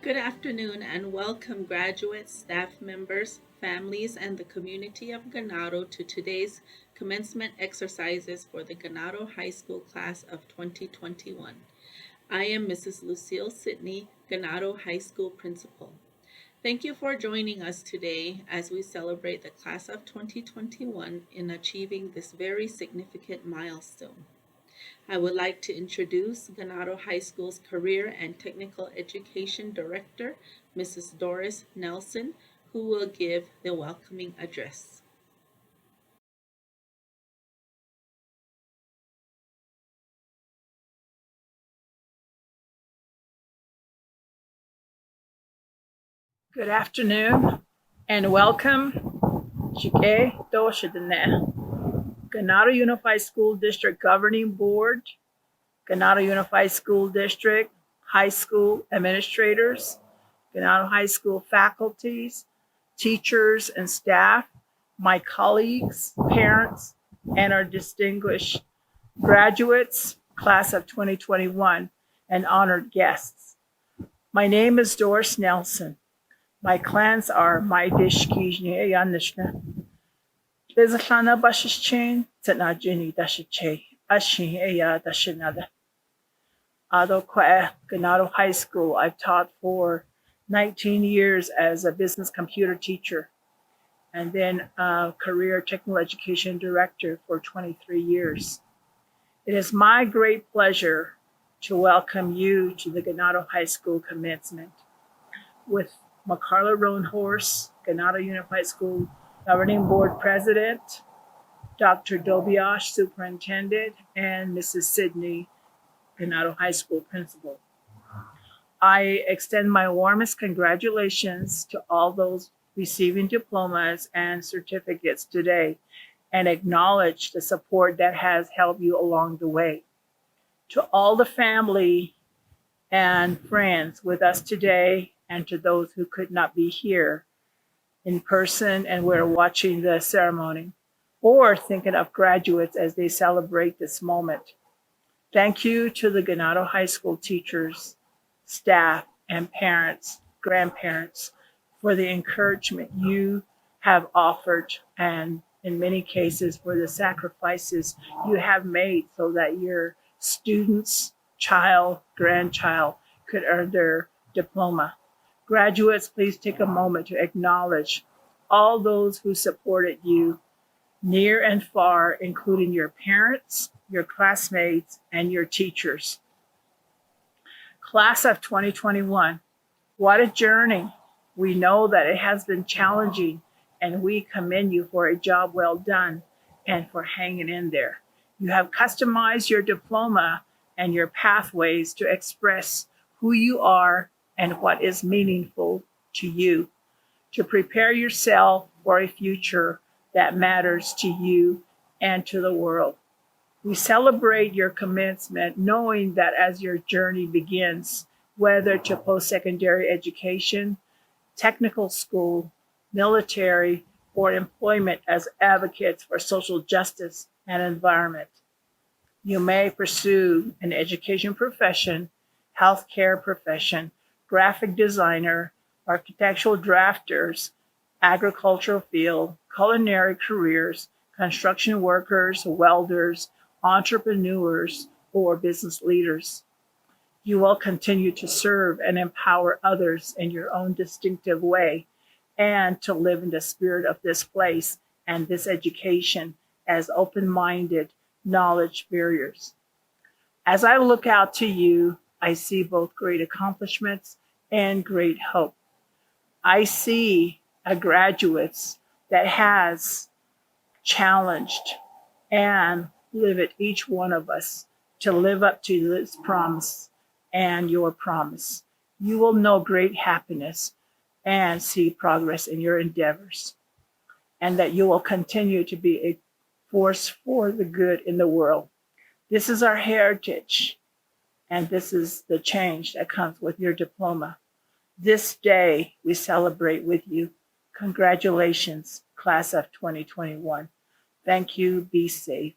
Good afternoon and welcome, graduates, staff members, families, and the community of Ganado to today's commencement exercises for the Ganado High School class of 2021. I am Mrs. Lucille Sidney, Ganado High School Principal. Thank you for joining us today as we celebrate the class of 2021 in achieving this very significant milestone. I would like to introduce Ganado High School's Career and Technical Education Director, Mrs. Doris Nelson, who will give the welcoming address. Good afternoon and welcome. Shike Doshidane, Ganado Unified School District Governing Board, Ganado Unified School District High School Administrators, Ganado High School faculties, teachers and staff, my colleagues, parents, and our distinguished graduates, class of 2021, and honored guests. My name is Doris Nelson. My clans are my dishkijne yanishna. Bezalana bashichin, Tanajini dashiche, Ashin eya dashinada. Ado Kwa Ganado High School, I've taught for 19 years as a business computer teacher and then a career technical education director for 23 years. It is my great pleasure to welcome you to the Ganado High School commencement with Macarla Roanhorse, Ganado Unified School Governing Board President, Dr. Dobiosh, Superintendent, and Mrs. Sidney, Ganado High School Principal. I extend my warmest congratulations to all those receiving diplomas and certificates today and acknowledge the support that has helped you along the way. To all the family and friends with us today, and to those who could not be here in person and were watching the ceremony or thinking of graduates as they celebrate this moment. Thank you to the Ganado High School teachers, staff, and parents, grandparents for the encouragement you have offered and in many cases for the sacrifices you have made so that your students, child, grandchild could earn their diploma. Graduates, please take a moment to acknowledge all those who supported you near and far, including your parents, your classmates, and your teachers. Class of 2021, what a journey. We know that it has been challenging, and we commend you for a job well done and for hanging in there. You have customized your diploma and your pathways to express who you are and what is meaningful to you, to prepare yourself for a future that matters to you and to the world. We celebrate your commencement knowing that as your journey begins, whether to post-secondary education, technical school, military, or employment as advocates for social justice and environment, you may pursue an education profession, healthcare profession, graphic designer, architectural drafters, agricultural field, culinary careers, construction workers, welders, entrepreneurs, or business leaders. You will continue to serve and empower others in your own distinctive way and to live in the spirit of this place and this education as open-minded knowledge barriers. As I look out to you, I see both great accomplishments and great hope. I see a graduates that has challenged and live each one of us to live up to this promise and your promise. You will know great happiness and see progress in your endeavors, and that you will continue to be a force for the good in the world. This is our heritage, and this is the change that comes with your diploma. This day we celebrate with you. Congratulations, class of 2021. Thank you. Be safe.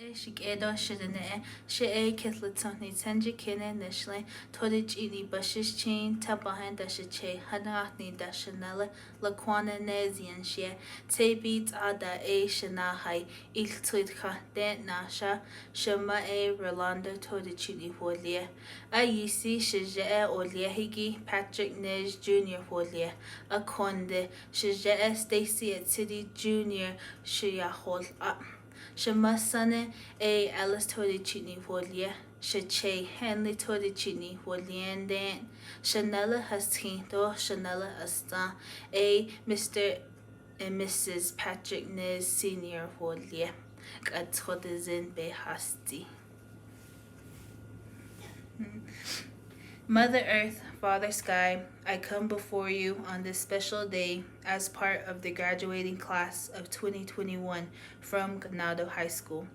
Shigado Shidane, She Kitlatoni Tenji Kine Nishle, Todich Ini Bushes Chain, Tabahan Dashache, Hanachni Dashanella, Laquana Nezian She, Tabit Ada Shanahai, Iltwidka, Den Nasha, Shama Rolando Todichini Folia, Ayisi Shaja Oliahigi, Patrick Nej Jr. Folia, Akonde, Shaja Stacy at City Jr. Shayahol up. Shamasane Alice Todichini Folia, Shache Henley Todichini Foliandan, Chanella Hastinto, Chanella Astan, Mr. and Mrs. Patrick Nez Senior Folia, Gatodizin Behasti. Mother Earth, Father Sky, I come before you on this special day as part of the graduating class of 2021 from Ganado High School.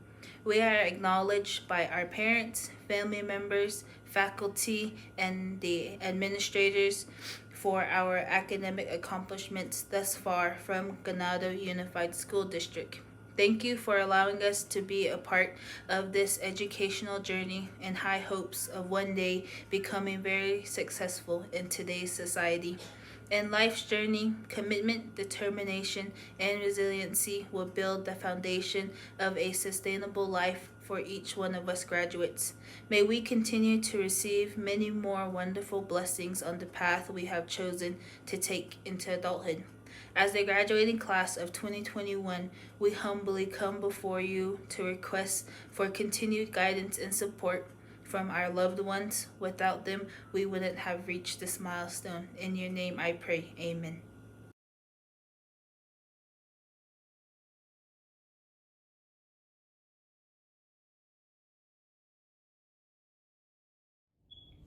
We are acknowledged by our parents, family members, faculty, and the administrators for our academic accomplishments thus far from Ganado Unified School District. Thank you for allowing us to be a part of this educational journey and high hopes of one day becoming very successful in today's society. In life's journey, commitment, determination, and resiliency will build the foundation of a sustainable life for each one of us graduates. May we continue to receive many more wonderful blessings on the path we have chosen to take into adulthood. As the graduating class of 2021, we humbly come before you to request for continued guidance and support from our loved ones. Without them, we wouldn't have reached this milestone. In your name I pray. Amen.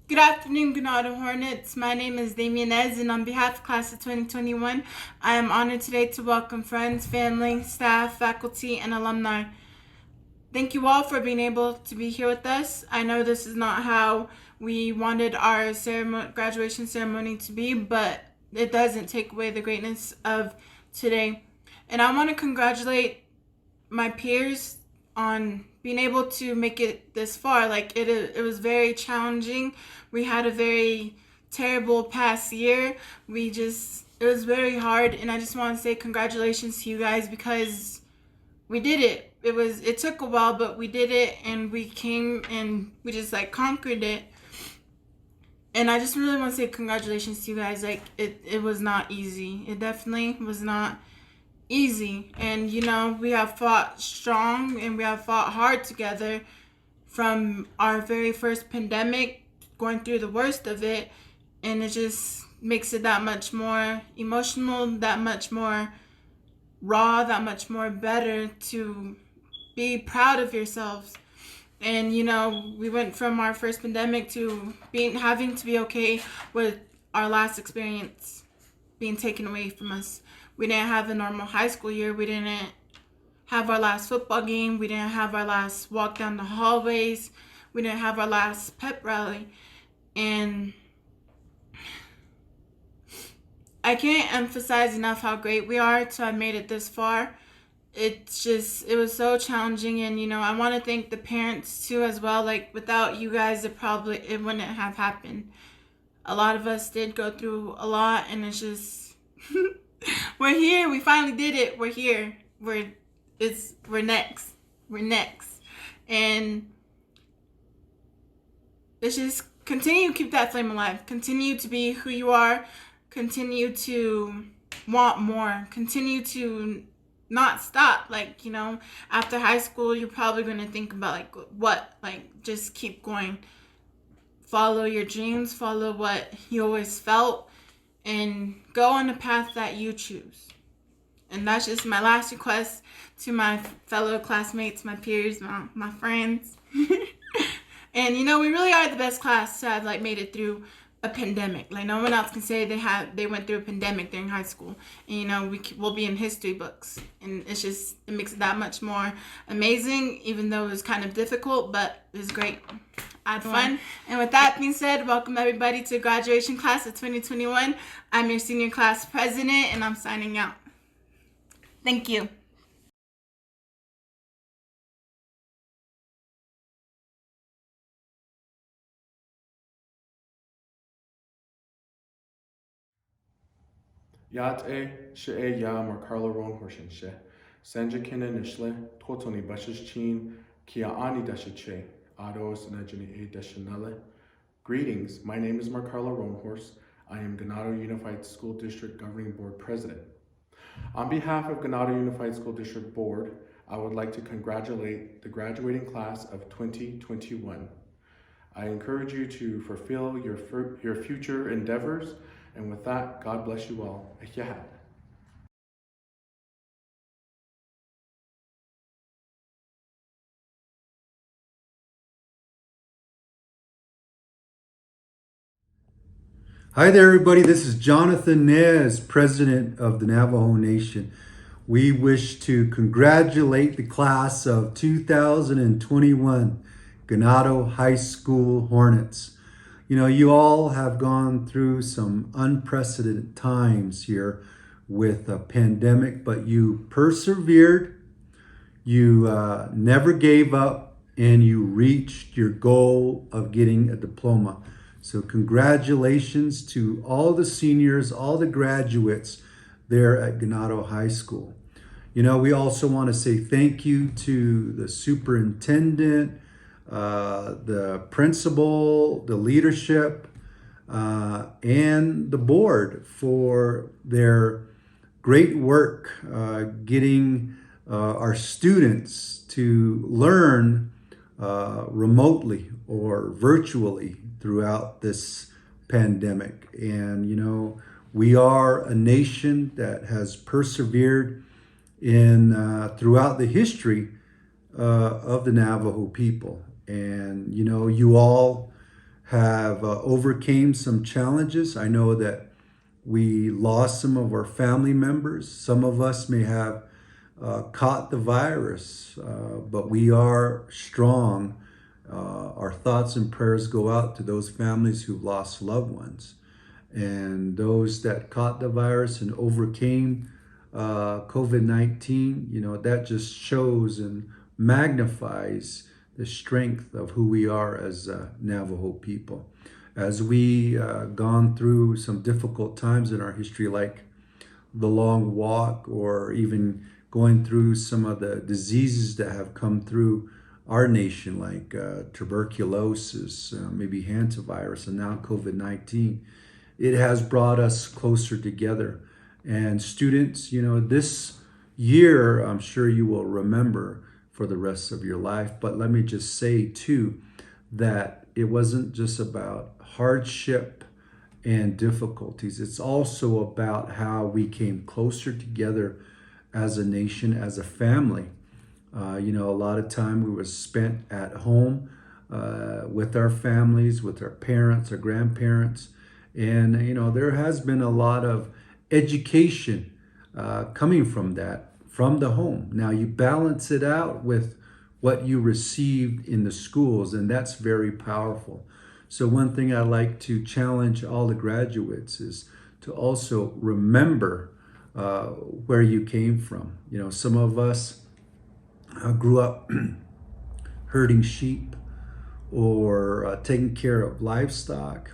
Good afternoon, Ganado Hornets. My name is Damien Ez, and on behalf of Class of 2021, I am honored today to welcome friends, family, staff, faculty, and alumni. Thank you all for being able to be here with us. I know this is not how we wanted our graduation ceremony to be, but it doesn't take away the greatness of today. And I want to congratulate my peers on being able to make it this far. Like it was very challenging. We had a very terrible past year. It was very hard, and I just want to say congratulations to you guys because we did it. It took a while, but we did it, and we came and we just conquered it. And I just really want to say congratulations to you guys. It was not easy. It definitely was not easy. And we have fought strong and we have fought hard together from our very first pandemic, going through the worst of it, and it just makes it that much more emotional, that much more raw, that much more better to be proud of yourselves. And we went from our first pandemic to having to be okay with our last experience being taken away from us. We didn't have a normal high school year. We didn't have our last football game. We didn't have our last walk down the hallways. We didn't have our last pep rally. And I can't emphasize enough how great we are to have made it this far. It was so challenging, and I want to thank the parents too as well. Without you guys, it wouldn't have happened. A lot of us did go through a lot, and it's just we're here. We finally did it. We're here. We're next. We're next. And let's just continue to keep that flame alive. Continue to be who you are. Continue to want more. Continue to not stop. After high school, you're probably going to think about what? Just keep going. Follow your dreams. Follow what you always felt. And go on the path that you choose. And that's just my last request to my fellow classmates, my peers, my friends. And we really are the best class to have made it through a pandemic. No one else can say they went through a pandemic during high school. And we'll be in history books. And it makes it that much more amazing, even though it was kind of difficult, but it was great. I had fun. And with that being said, welcome everybody to graduation class of 2021. I'm your senior class president, and I'm signing out. Thank you. Yate she ya Marcarlo Ron Horsenshe. Sanjakina Nishle, Totoni Bashichin, Kia Ani Dashiche, Ados Najini A Dashanale. Greetings, my name is Marcarlo Roanhorse. I am Ganado Unified School District Governing Board President. On behalf of Ganado Unified School District Board, I would like to congratulate the graduating class of 2021. I encourage you to fulfill your future endeavors, and with that, God bless you all. Ehyahat. Hi there, everybody. This is Jonathan Nez, President of the Navajo Nation. We wish to congratulate the class of 2021 Ganado High School Hornets. You know, you all have gone through some unprecedented times here with a pandemic, but you persevered, you never gave up, and you reached your goal of getting a diploma. So congratulations to all the seniors, all the graduates there at Ganado High School. You know, we also want to say thank you to the superintendent, the principal, the leadership, and the board for their great work getting our students to learn remotely or virtually throughout this pandemic. And, you know, we are a nation that has persevered in throughout the history of the Navajo people. And, you know, you all have overcame some challenges. I know that we lost some of our family members. Some of us may have caught the virus, but we are strong. Our thoughts and prayers go out to those families who've lost loved ones and those that caught the virus and overcame COVID-19. You know, that just shows and magnifies the strength of who we are as Navajo people. As we gone through some difficult times in our history, like the long walk, or even going through some of the diseases that have come through our nation, like tuberculosis, maybe hantavirus, and now COVID-19, it has brought us closer together. And students, you know, this year, I'm sure you will remember for the rest of your life. But let me just say, too, that it wasn't just about hardship and difficulties. It's also about how we came closer together as a nation, as a family. You know, a lot of time we was spent at home with our families, with our parents, our grandparents. And, you know, there has been a lot of education coming from that, from the home. Now you balance it out with what you received in the schools, and that's very powerful. So one thing I like to challenge all the graduates is to also remember where you came from. You know, some of us grew up herding sheep or taking care of livestock,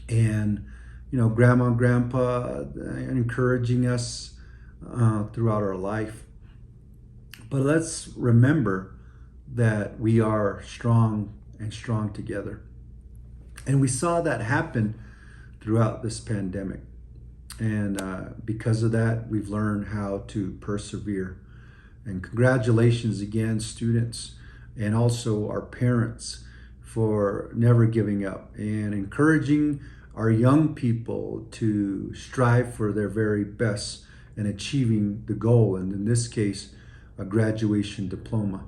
and, you know, grandma and grandpa encouraging us throughout our life. But let's remember that we are strong and strong together. And we saw that happen throughout this pandemic. And because of that, we've learned how to persevere. And congratulations again, students, and also our parents, for never giving up and encouraging our young people to strive for their very best and achieving the goal, and in this case, a graduation diploma.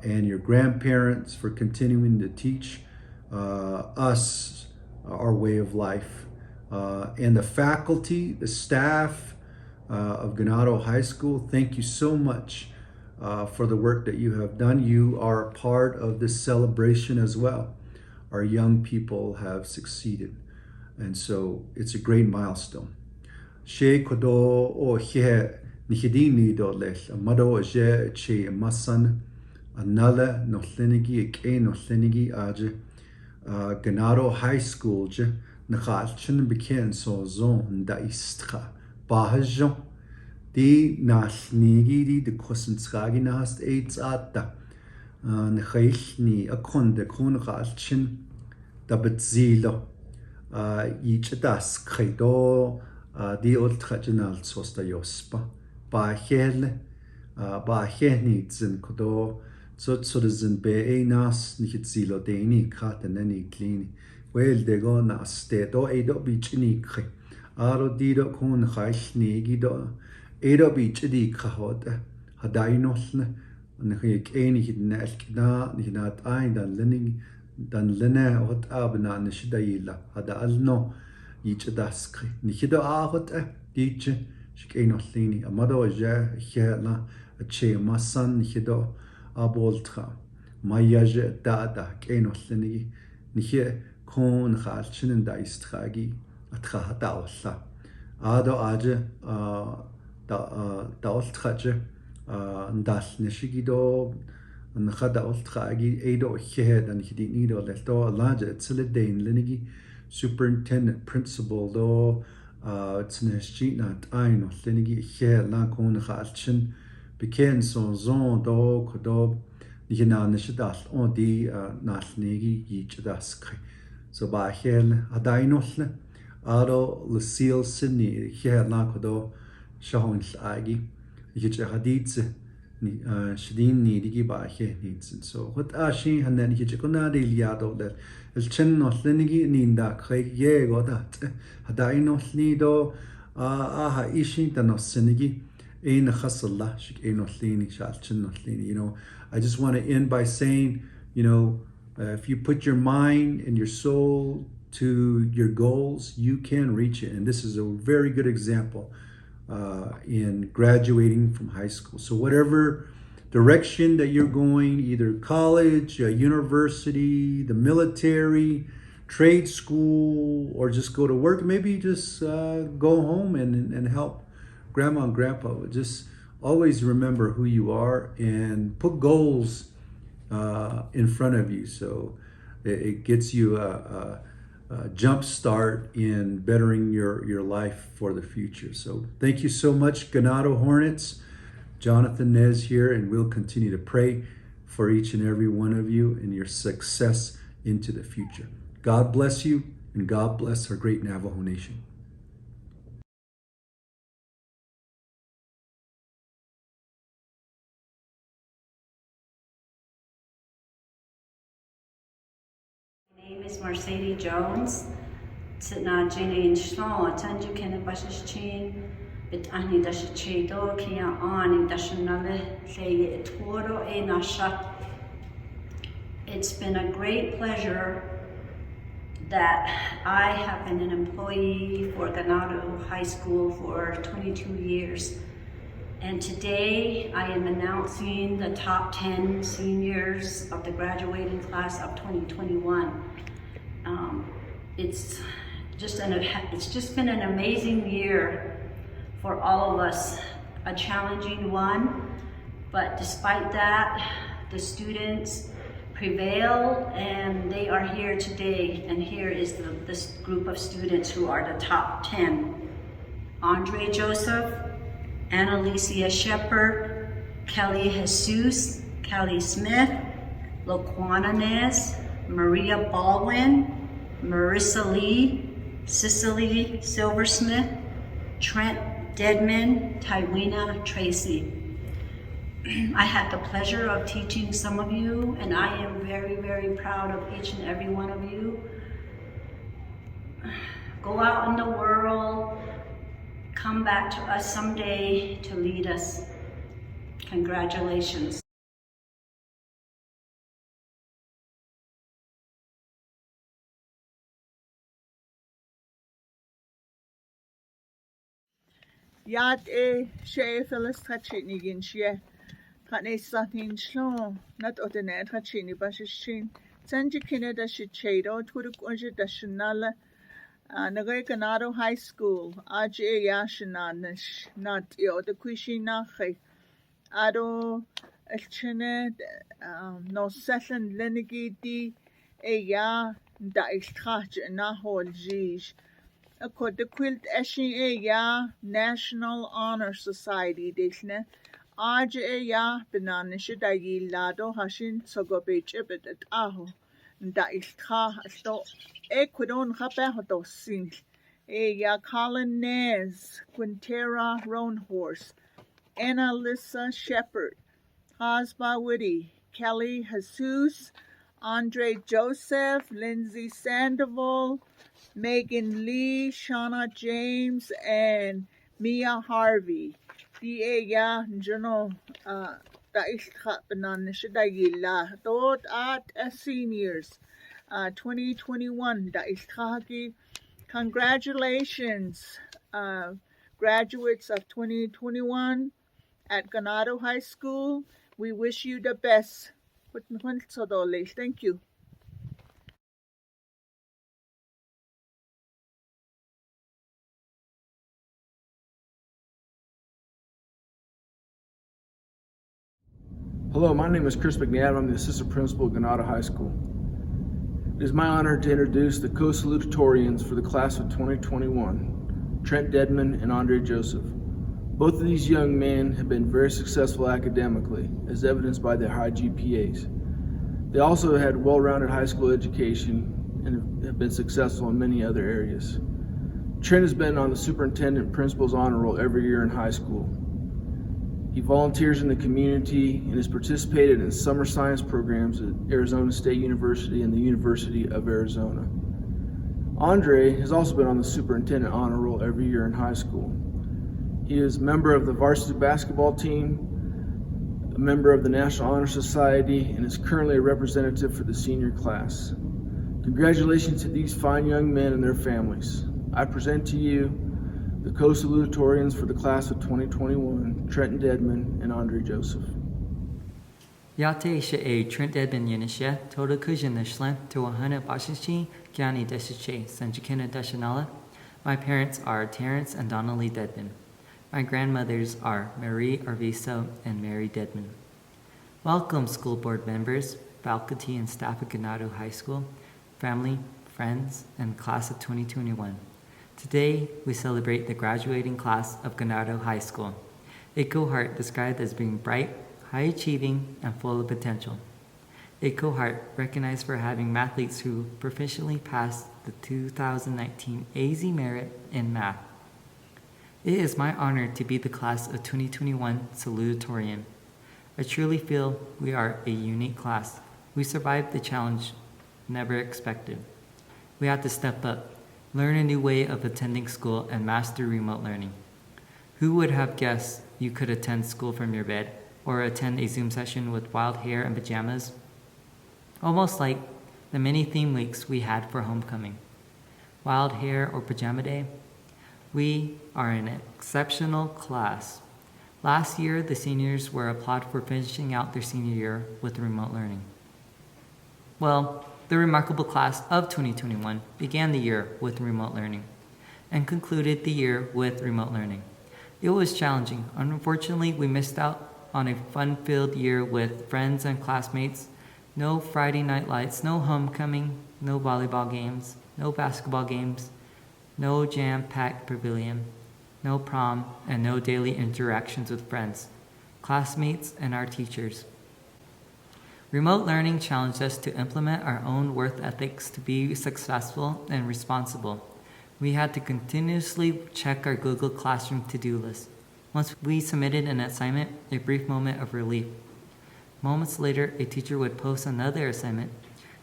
And your grandparents for continuing to teach us our way of life. And the faculty, the staff of Ganado High School, thank you so much for the work that you have done. You are a part of this celebration as well. Our young people have succeeded, and so it's a great milestone. She kodo o he nihidini do les amado je che masan anala no thinigi e no thinigi aje Ganado High School je نخالشن بكين سوزون دا استخا باهجو دي ناشنيجي دي دكوسن تسخاجي ناست ايتس آتا نخيلني أكون دكون خالشن دا بتزيلو يجداس خيدو دي قلت خجنال سوستا يوسبا باهيل نيتزن كدو زن بي ناس نيتزيلو ديني كاتنني كليني ويل ديغو ناس تيدو ايدو بيجني خي ديدو كون خايلني جيدو ايدو بيجدي خهود هداينوسن نخيك ايني هدنا الكنا نهنات اين dan lena hot abna nishdaila hada alno yichdaskri nihido ahot diche shkeinolini amado ja hela ache masan nihido aboltra mayaje dada keinolini nihe kon khalchinen da istragi atra hada olla ado aje da oltraje ndal nishigido نخدا أولتخاجي أيدو خيهد أن يخدي نيدو لتو لاجة تسلدين لنجي superintendent principal دو تنشجينا تاينو لنجي خيهد لا كون خالشن بكين سوزون دو كدو نيجينا نشدال أون دي نال نيجي يجداسكري so باخيل هداينو لن آرو لسيل سني خيهد لا كدو شهون الآجي يجي حديث شدين نيدي باخي نيتسن so what ashi hanen hije kona de liado del el chenno lenigi ninda khay ye godat hadaino lido aha ishi tanosnigi ein khasalla shik ein lini shal chenno lini you know I just want to end by saying you know if you put your mind and your soul to your goals you can reach it and this is a very good example in graduating from high school. So whatever direction that you're going, either college, university, the military, trade school, or just go to work, maybe just go home and help grandma and grandpa. Just always remember who you are and put goals in front of you so it gets you a jump start in bettering your life for the future. So thank you so much, Ganado Hornets. Jonathan Nez here, and we'll continue to pray for each and every one of you and your success into the future. God bless you, and God bless our great Navajo Nation. My name is Mercedes Jones. Sitna Jenny and Schlo, Tanju Kennebush's chain, but Annie Dash Chedo, Kia Ani Dashanale, say Toro E Nasha. It's been a great pleasure that I have been an employee for Ganado High School for 22 years. And today I am announcing the top 10 seniors of the graduating class of 2021. It's just been an amazing year for all of us, a challenging one, but despite that, the students prevailed and they are here today. And here is this group of students who are the top 10. Andre Joseph, Annalicia Shepard, Kelly Jesus, Kelly Smith, Laquana Nez, Maria Baldwin, Marissa Lee, Cicely Silversmith, Trent Deadman, Tywina Tracy. I had the pleasure of teaching some of you, and I am very, very proud of each and every one of you. Go out in the world, come back to us someday to lead us. Congratulations. Yat she Phyllis Tachini Ginshie. Tane Satin Shlon, not Otenet Hachini Bashishin. Sanji Kineda Shichedo, Turuk Unja Dashanala, Nagay Ganado High School, Aj Yashananish, not Yo, the Quishinache, Ado Elchene, no Session Lenigi di ya da istkhaj na hol jij. Ako de quilt eshin ya National Honor Society desne. Aj ya benanish da lado hashin sogobech ebet aho. Da istkha sto equidon hape sin. Ya Colin Nez, Quintera Roanhorse, Anna Lissa Shepherd, Hasba Whitty, Kelly Jesus, Andre Joseph, Lindsay Sandoval, Megan Lee, Shauna James, and Mia Harvey. Ya Journal da Ishkha Dot at seniors 2021 da Ishkhaki. Congratulations, graduates of 2021 at Ganado High School. We wish you the best. Thank you. Hello, my name is Chris McNabb. I'm the assistant principal at Ganado High School. It is my honor to introduce the co-salutatorians for the class of 2021, Trent Dedman and Andre Joseph. Both of these young men have been very successful academically, as evidenced by their high GPAs. They also had well-rounded high school education and have been successful in many other areas. Trent has been on the superintendent principal's honor roll every year in high school. He volunteers in the community and has participated in summer science programs at Arizona State University and the University of Arizona. Andre has also been on the superintendent honor roll every year in high school. He is a member of the varsity basketball team, a member of the National Honor Society, and is currently a representative for the senior class. Congratulations to these fine young men and their families. I present to you the co-salutatorians for the class of 2021, Trenton Dedman and Andre Joseph. Yate she Trent Dedman Yenisha, Toda Kujan Nishlan, to Wahana Bashichi, Kiani Deshiche, Sanjikina Dashanala. My parents are Terrence and Donnelly Dedman. My grandmothers are Marie Arviso and Mary Dedman. Welcome, school board members, faculty and staff at Ganado High School, family, friends, and class of 2021. Today, we celebrate the graduating class of Ganado High School, a cohort described as being bright, high-achieving, and full of potential. A cohort recognized for having mathletes who proficiently passed the 2019 AZ Merit in Math. It is my honor to be the class of 2021 Salutatorian. I truly feel we are a unique class. We survived the challenge never expected. We had to step up, learn a new way of attending school, and master remote learning. Who would have guessed you could attend school from your bed or attend a Zoom session with wild hair and pajamas? Almost like the many theme weeks we had for homecoming. Wild hair or pajama day? We are an exceptional class. Last year, the seniors were applauded for finishing out their senior year with remote learning. Well, the remarkable class of 2021 began the year with remote learning and concluded the year with remote learning. It was challenging. Unfortunately, we missed out on a fun-filled year with friends and classmates. No Friday night lights, no homecoming, no volleyball games, no basketball games, no jam-packed pavilion, no prom, and no daily interactions with friends, classmates, and our teachers. Remote learning challenged us to implement our own work ethics to be successful and responsible. We had to continuously check our Google Classroom to-do list. Once we submitted an assignment, a brief moment of relief. Moments later, a teacher would post another assignment.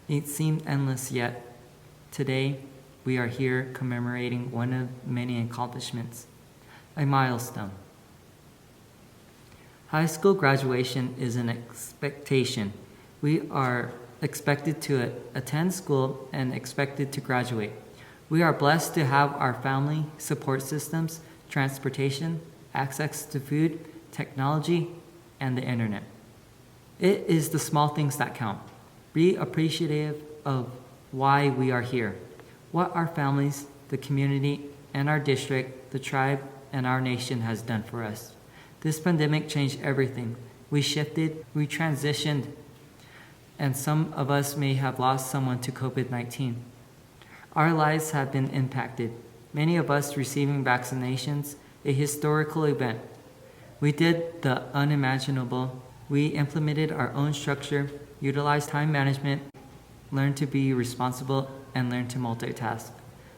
It seemed endless, yet today we are here commemorating one of many accomplishments, a milestone. High school graduation is an expectation. We are expected to attend school and expected to graduate. We are blessed to have our family, support systems, transportation, access to food, technology, and the internet. It is the small things that count. Be appreciative of why we are here, what our families, the community, and our district, the tribe, and our nation has done for us. This pandemic changed everything. We shifted, we transitioned. and some of us may have lost someone to COVID-19. Our lives have been impacted, many of us receiving vaccinations, a historical event. We did the unimaginable. We implemented our own structure, utilized time management, learned to be responsible, and learned to multitask.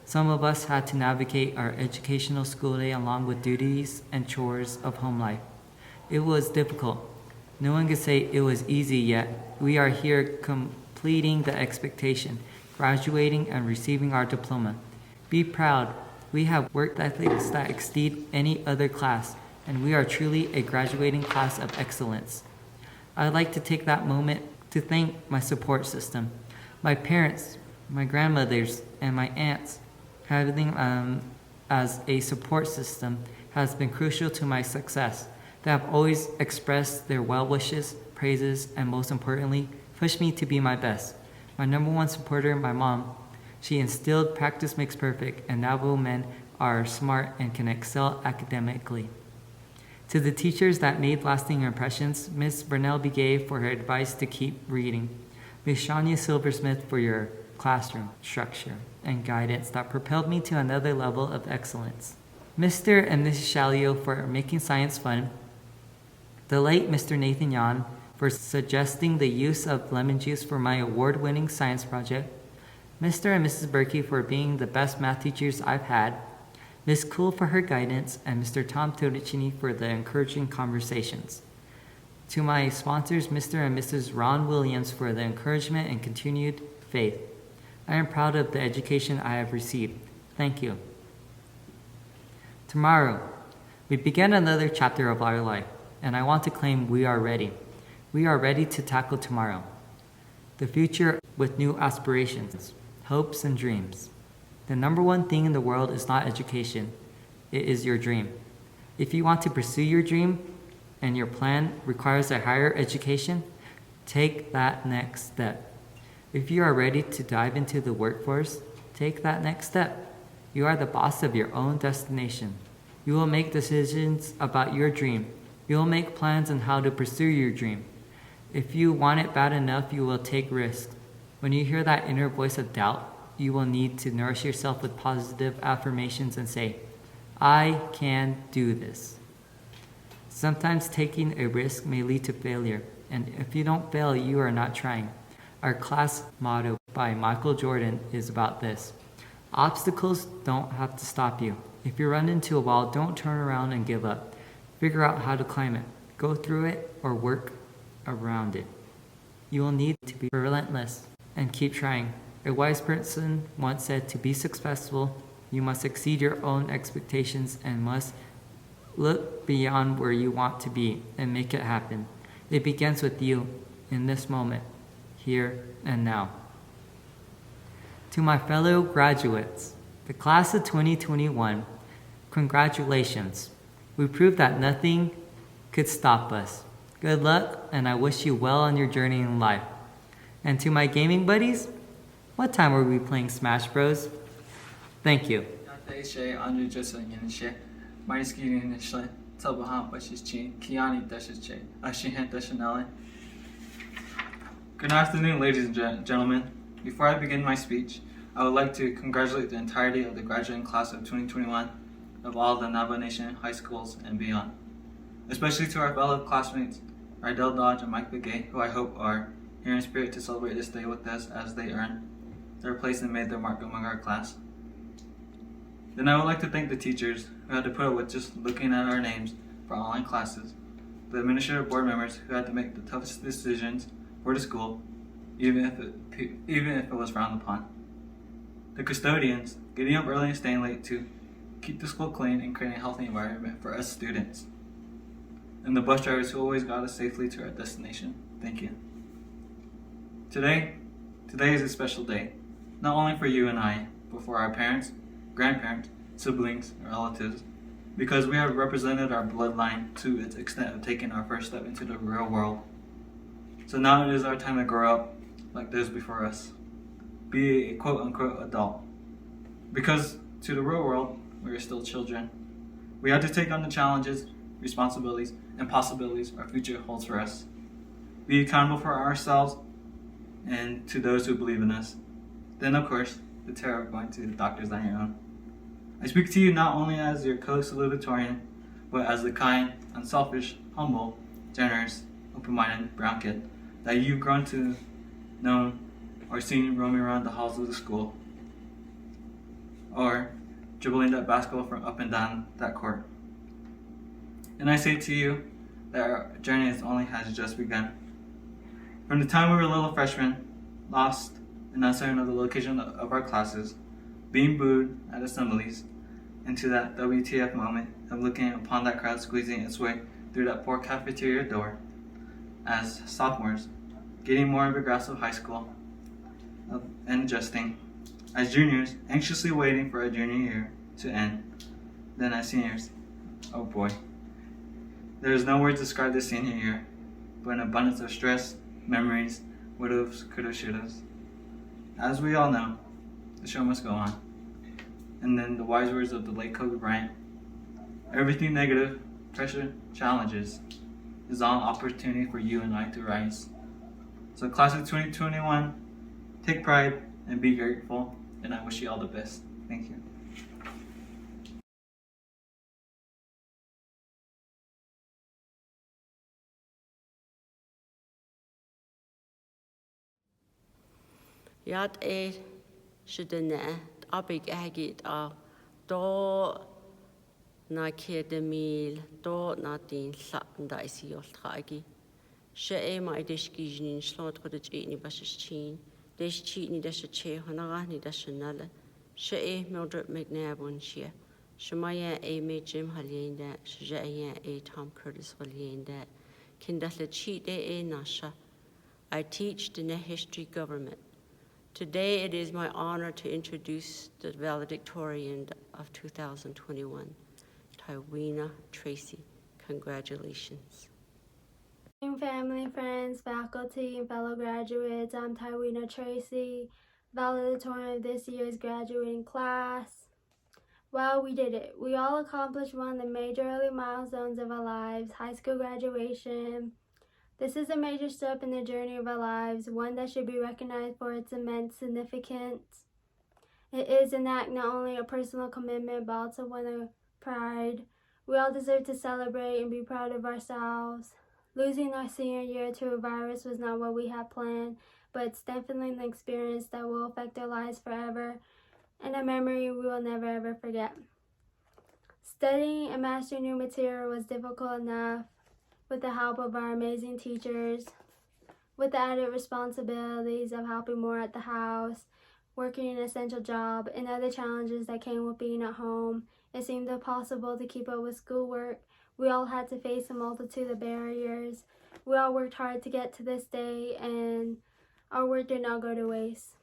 Some of us had to navigate our educational school day along with duties and chores of home life. It was difficult. No one can say it was easy yet. We are here completing the expectation, graduating and receiving our diploma. Be proud. We have work ethics that exceed any other class, and we are truly a graduating class of excellence. I'd like to take that moment to thank my support system, my parents, my grandmothers, and my aunts. Having as a support system has been crucial to my success. They have always expressed their well wishes, praises, and most importantly, pushed me to be my best. My number one supporter, my mom, she instilled practice makes perfect, and Navajo men are smart and can excel academically. To the teachers that made lasting impressions, Ms. Burnell Begay for her advice to keep reading, Ms. Shania Silversmith for your classroom structure and guidance that propelled me to another level of excellence, Mr. and Mrs. Shalio for making science fun, the late Mr. Nathan Yan for suggesting the use of lemon juice for my award-winning science project, Mr. and Mrs. Berkey for being the best math teachers I've had, Ms. Cool for her guidance, and Mr. Tom Tonicini for the encouraging conversations. To my sponsors, Mr. and Mrs. Ron Williams for the encouragement and continued faith. I am proud of the education I have received. Thank you. Tomorrow, we begin another chapter of our life, and I want to claim we are ready. We are ready to tackle tomorrow. The future with new aspirations, hopes, and dreams. The number one thing in the world is not education. It is your dream. If you want to pursue your dream and your plan requires a higher education, take that next step. If you are ready to dive into the workforce, take that next step. You are the boss of your own destination. You will make decisions about your dream. You will make plans on how to pursue your dream. If you want it bad enough, you will take risks. When you hear that inner voice of doubt, you will need to nourish yourself with positive affirmations and say, I can do this. Sometimes taking a risk may lead to failure, and if you don't fail, you are not trying. Our class motto by Michael Jordan is about this. Obstacles don't have to stop you. If you run into a wall, don't turn around and give up. Figure out how to climb it. Go through it or work around it. You will need to be relentless and keep trying. A wise person once said, to be successful, you must exceed your own expectations and must look beyond where you want to be and make it happen. It begins with you in this moment, here and now. To my fellow graduates, the class of 2021, congratulations. We proved that nothing could stop us. Good luck, and I wish you well on your journey in life. And to my gaming buddies, what time were we playing Smash Bros? Thank you. Good afternoon, ladies and gentlemen. Before I begin my speech, I would like to congratulate the entirety of the graduating class of 2021 of all the Navajo Nation high schools and beyond. Especially to our fellow classmates, Ardell Dodge and Mike Begay, who I hope are here in spirit to celebrate this day with us as they earn their place and made their mark among our class. Then I would like to thank the teachers who had to put up with just looking at our names for online classes, the administrative board members who had to make the toughest decisions for the school, even if it was frowned upon, the custodians getting up early and staying late to keep the school clean and create a healthy environment for us students, and the bus drivers who always got us safely to our destination. Thank you. Today is a special day, not only for you and I, but for our parents, grandparents, siblings, and relatives, because we have represented our bloodline to its extent of taking our first step into the real world. So now it is our time to grow up like those before us. Be a quote-unquote adult. Because to the real world, we are still children. We have to take on the challenges, responsibilities, and possibilities our future holds for us. Be accountable for ourselves, and to those who believe in us. Then, of course, the terror of going to the doctors on your own. I speak to you not only as your co-salutatorian, but as the kind, unselfish, humble, generous, open-minded brown kid that you've grown to know or seen roaming around the halls of the school, or dribbling that basketball from up and down that court. And I say to you that our journey only has just begun. From the time we were little freshmen, lost and uncertain of the location of our classes, being booed at assemblies, into that WTF moment of looking upon that crowd squeezing its way through that poor cafeteria door, as sophomores, getting more of a grasp of high school, and adjusting, as juniors, anxiously waiting for our junior year to end, then as seniors, oh boy. There is no word to describe this senior year, but an abundance of stress, memories, would-haves, could-haves, should-haves. As we all know, the show must go on. And then the wise words of the late Kobe Bryant, everything negative, pressure, challenges, is all an opportunity for you and I to rise. So class of 2021, take pride and be grateful, and I wish you all the best. Thank you. Yat shudene abig agit do na kedemil do na din satnda isi oltragi she ma idishkijnin slot kodich ni bashchin desh chi ni dash che honaga ni dashnale she mildred mcnabon she shmaya me jim halinda shaya Tom Curtis halinda kindale chi de nasha. I teach the history government. Today, it is my honor to introduce the Valedictorian of 2021, Tywina Tracy. Congratulations. Family, friends, faculty, and fellow graduates, I'm Tywina Tracy, Valedictorian of this year's graduating class. Well, we did it. We all accomplished one of the major early milestones of our lives, high school graduation. This is a major step in the journey of our lives, one that should be recognized for its immense significance. It is an act not only of personal commitment, but also one of pride. We all deserve to celebrate and be proud of ourselves. Losing our senior year to a virus was not what we had planned, but it's definitely an experience that will affect our lives forever, and a memory we will never ever forget. Studying and mastering new material was difficult enough, with the help of our amazing teachers, with the added responsibilities of helping more at the house, working an essential job, and other challenges that came with being at home. It seemed impossible to keep up with schoolwork. We all had to face a multitude of barriers. We all worked hard to get to this day, and our work did not go to waste.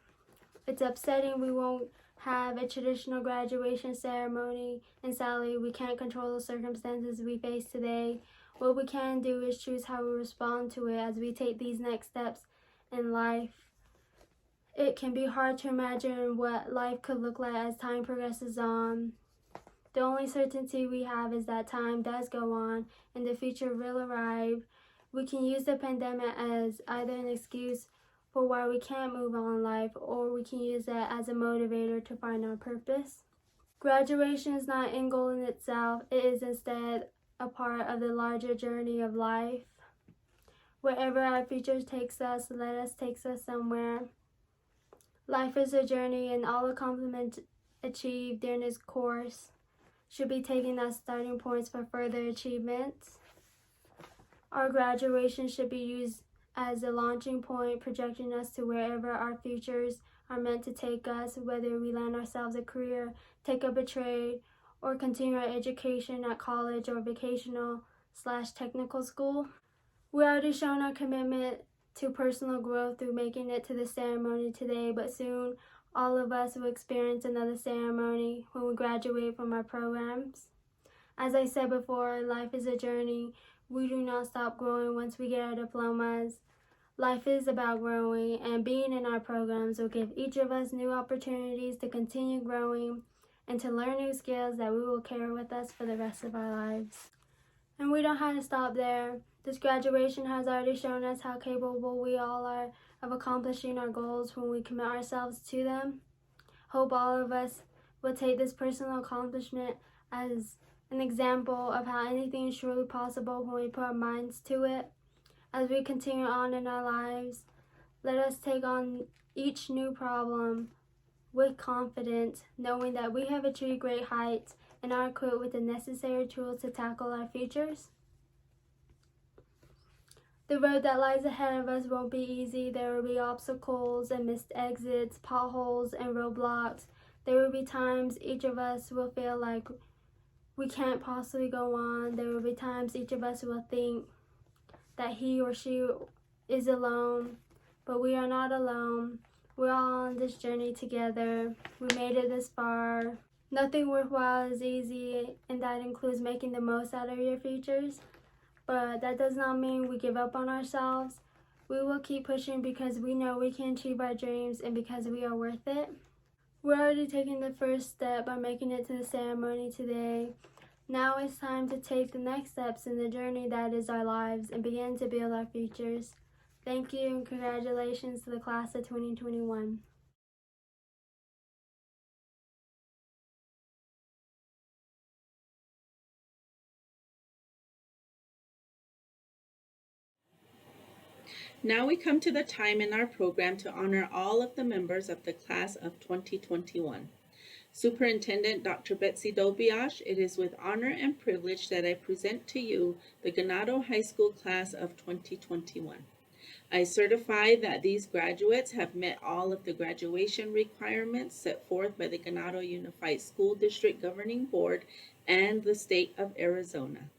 It's upsetting we won't have a traditional graduation ceremony, and sadly, we can't control the circumstances we face today. What we can do is choose how we respond to it as we take these next steps in life. It can be hard to imagine what life could look like as time progresses on. The only certainty we have is that time does go on and the future will arrive. We can use the pandemic as either an excuse for why we can't move on in life, or we can use it as a motivator to find our purpose. Graduation is not an end goal in itself. It is instead a part of the larger journey of life. Wherever our future takes us, let us take us somewhere. Life is a journey, and all accomplishments achieved during this course should be taken as starting points for further achievements. Our graduation should be used as a launching point, projecting us to wherever our futures are meant to take us, whether we land ourselves a career, take up a trade, or continue our education at college or vocational/technical school. We already shown our commitment to personal growth through making it to the ceremony today, but soon all of us will experience another ceremony when we graduate from our programs. As I said before, life is a journey. We do not stop growing once we get our diplomas. Life is about growing, and being in our programs will give each of us new opportunities to continue growing and to learn new skills that we will carry with us for the rest of our lives. And we don't have to stop there. This graduation has already shown us how capable we all are of accomplishing our goals when we commit ourselves to them. Hope all of us will take this personal accomplishment as an example of how anything is truly possible when we put our minds to it. As we continue on in our lives, let us take on each new problem with confidence, knowing that we have achieved great heights and are equipped with the necessary tools to tackle our futures. The road that lies ahead of us won't be easy. There will be obstacles and missed exits, potholes, and roadblocks. There will be times each of us will feel like we can't possibly go on. There will be times each of us will think that he or she is alone, but we are not alone. We're all on this journey together. We made it this far. Nothing worthwhile is easy, and that includes making the most out of your futures. But that does not mean we give up on ourselves. We will keep pushing because we know we can achieve our dreams and because we are worth it. We're already taking the first step by making it to the ceremony today. Now it's time to take the next steps in the journey that is our lives and begin to build our futures. Thank you and congratulations to the class of 2021. Now we come to the time in our program to honor all of the members of the class of 2021. Superintendent Dr. Betsy Dobiash, it is with honor and privilege that I present to you the Ganado High School class of 2021. I certify that these graduates have met all of the graduation requirements set forth by the Ganado Unified School District Governing Board and the state of Arizona.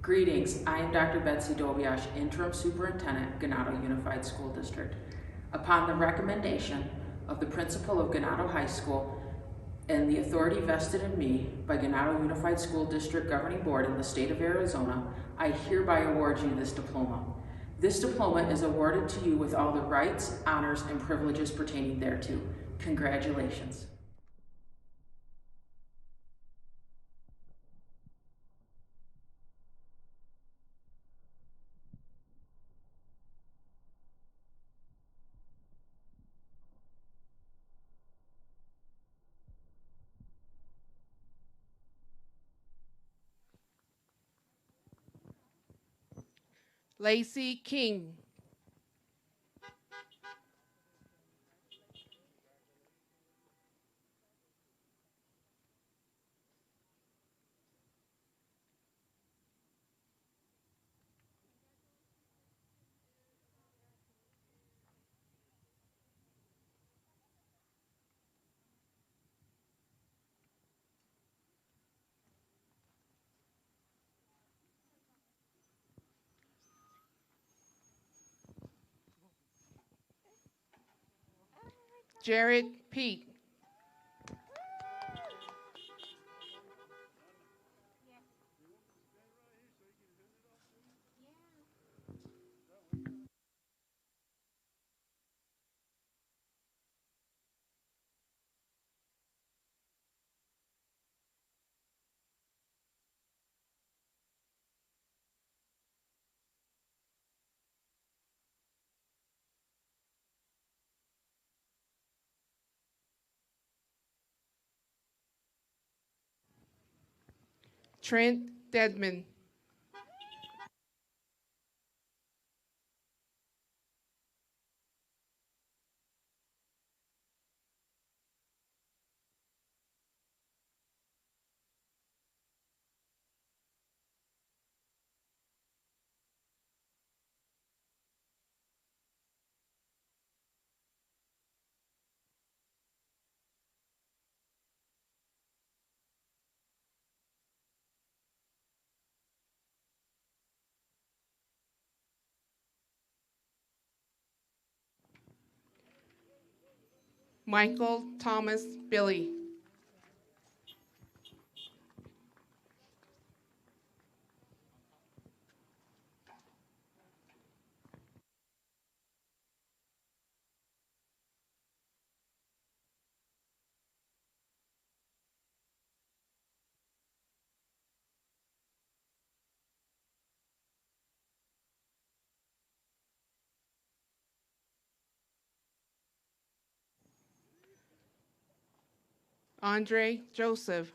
Greetings, I am Dr. Betsy Dobiash, Interim Superintendent, Ganado Unified School District. Upon the recommendation of the principal of Ganado High School and the authority vested in me by Ganado Unified School District Governing Board in the state of Arizona, I hereby award you this diploma. This diploma is awarded to you with all the rights, honors, and privileges pertaining thereto. Congratulations. Lacey King. Jared Pete. Trent Dedman. Michael Thomas Billy. Andre Joseph,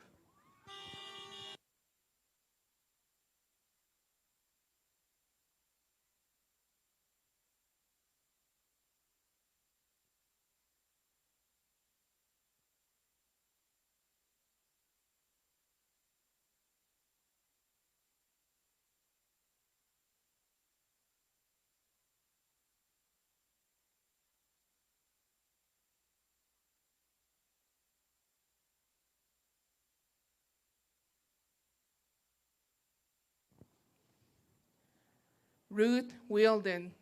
Ruth Wielden,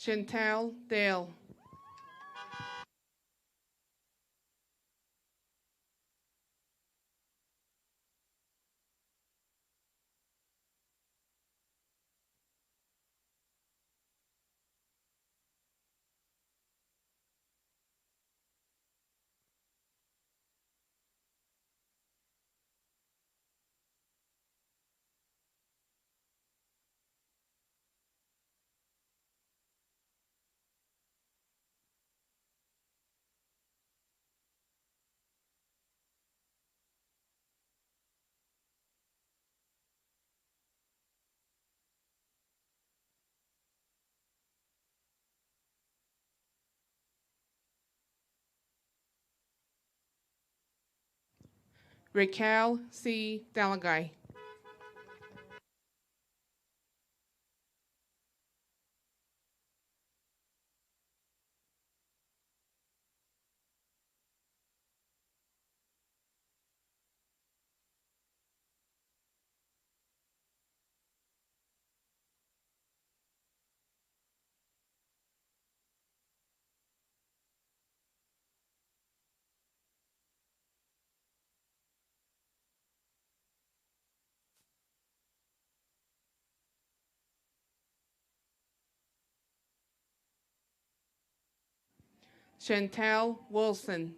Chantal Dale, Raquel C. Delagai, Chantel Wilson,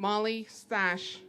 Molly Stash,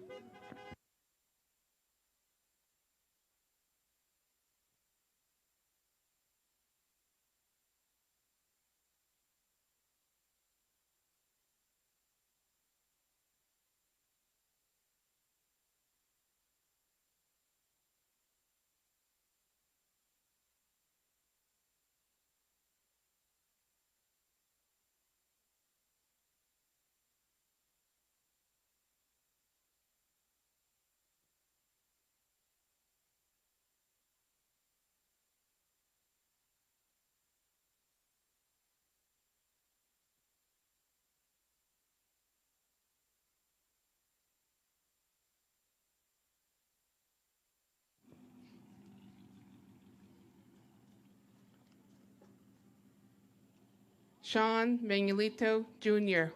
Sean Manuelito Jr.,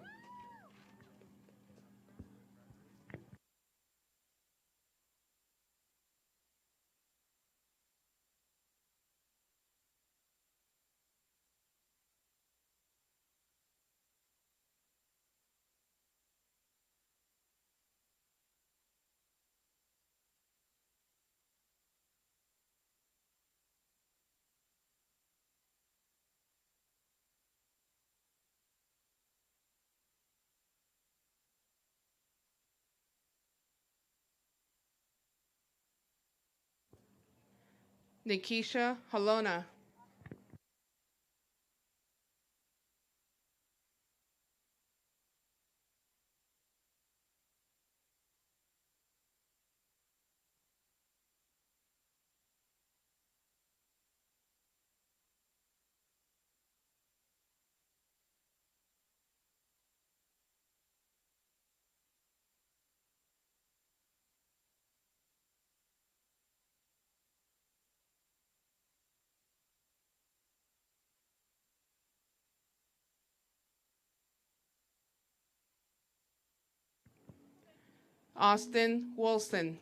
Nikisha Halona. Austin Wilson.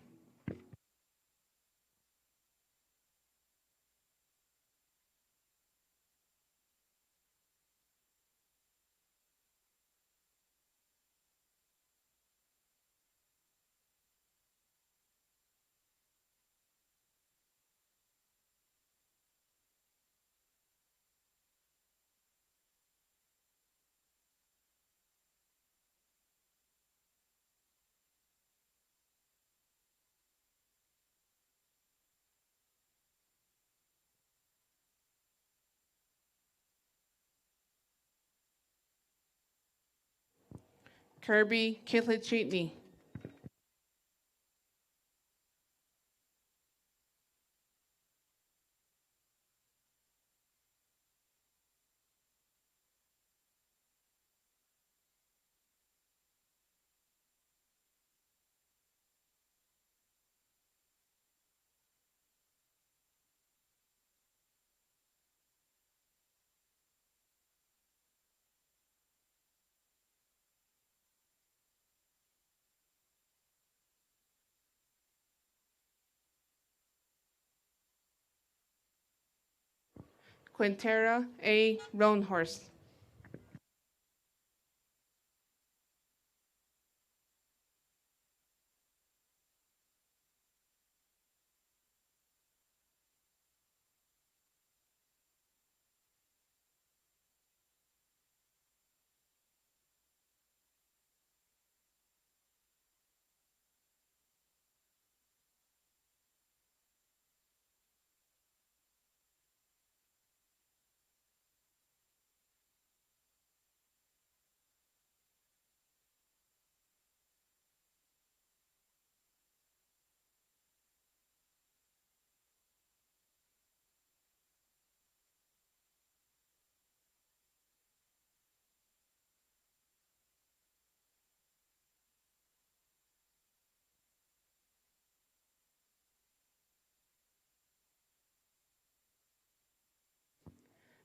Kirby Kitlichitney. Quintera A. Roanhorse.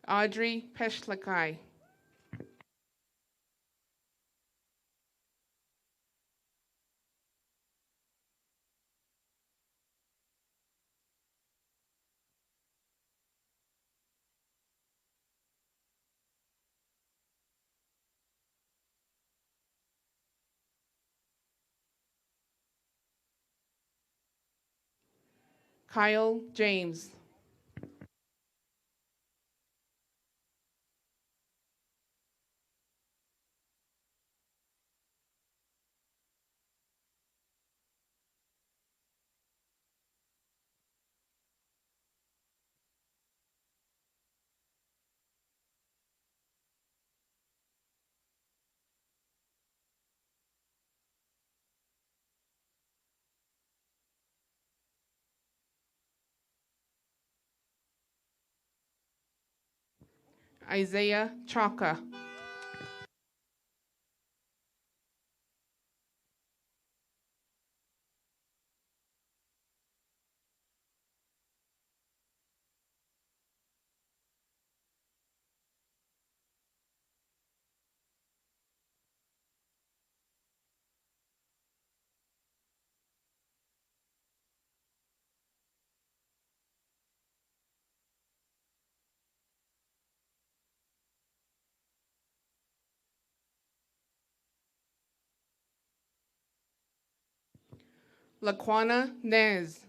Audrey Peshlakai. Kyle James. Isaiah Chaka. Laquana Nez,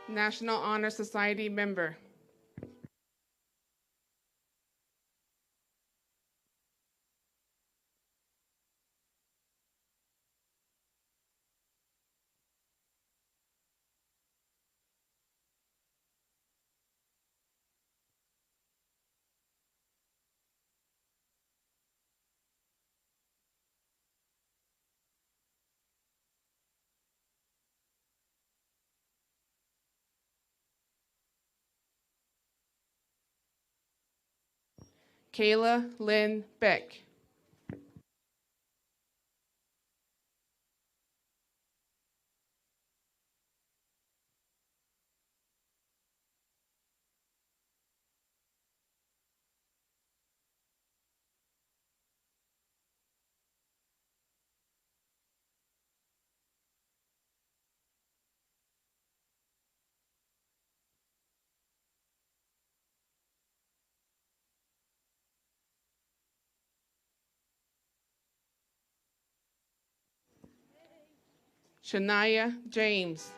National Honor Society member. Kayla Lynn Beck. Shania James.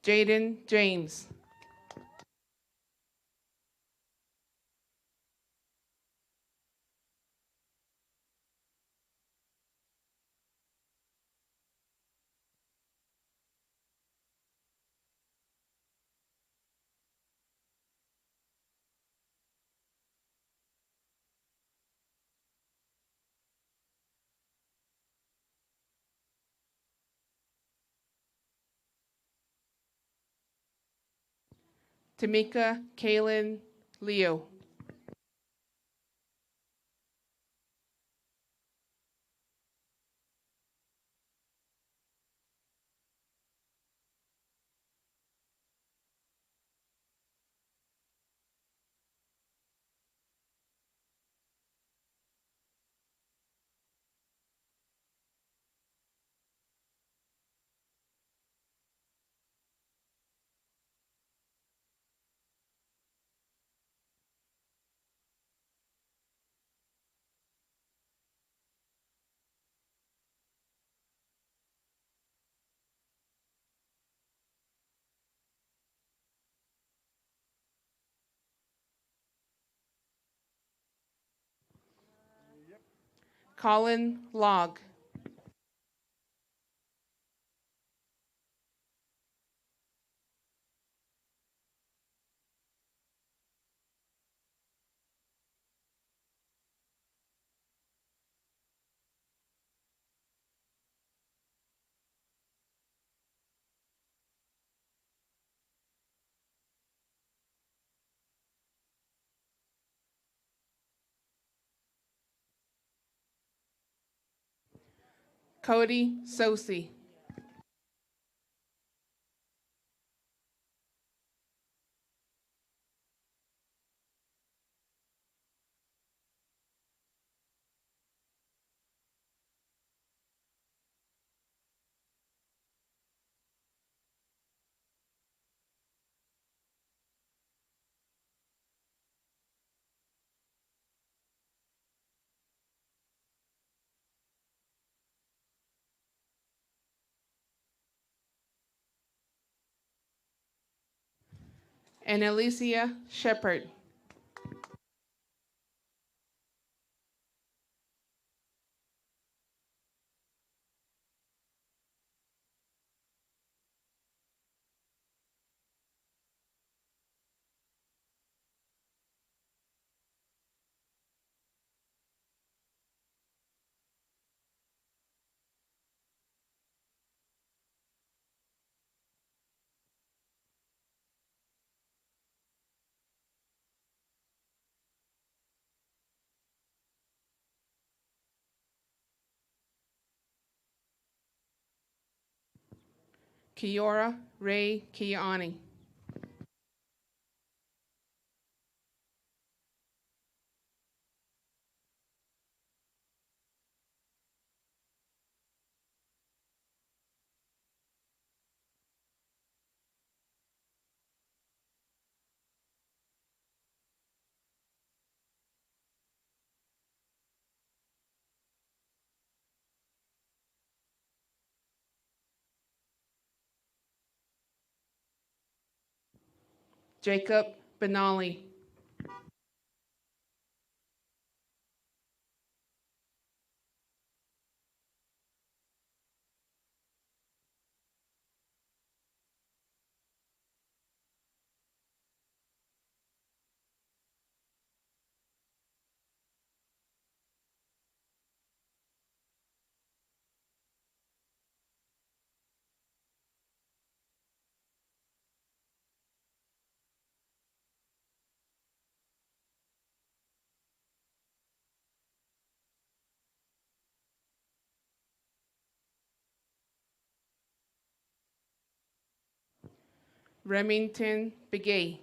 Jaden James. Tamika Kaylin Leo. Colin Log. Cody Sosi. And Alicia Shepard. Kiora Ray Kiani. Jacob Benali. Remington Begay.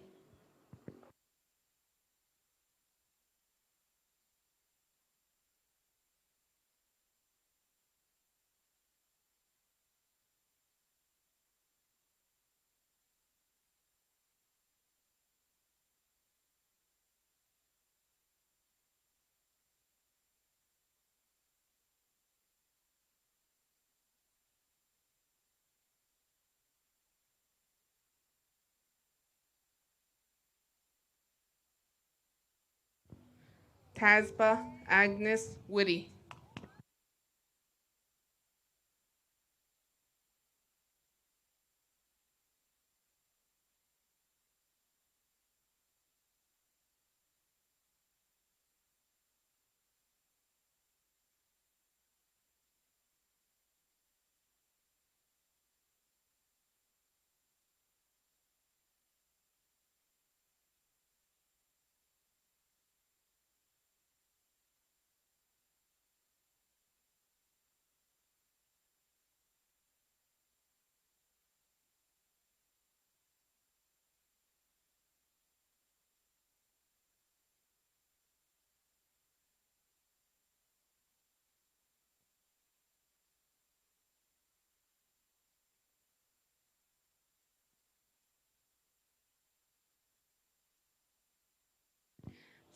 Tasba Agnes Whitty.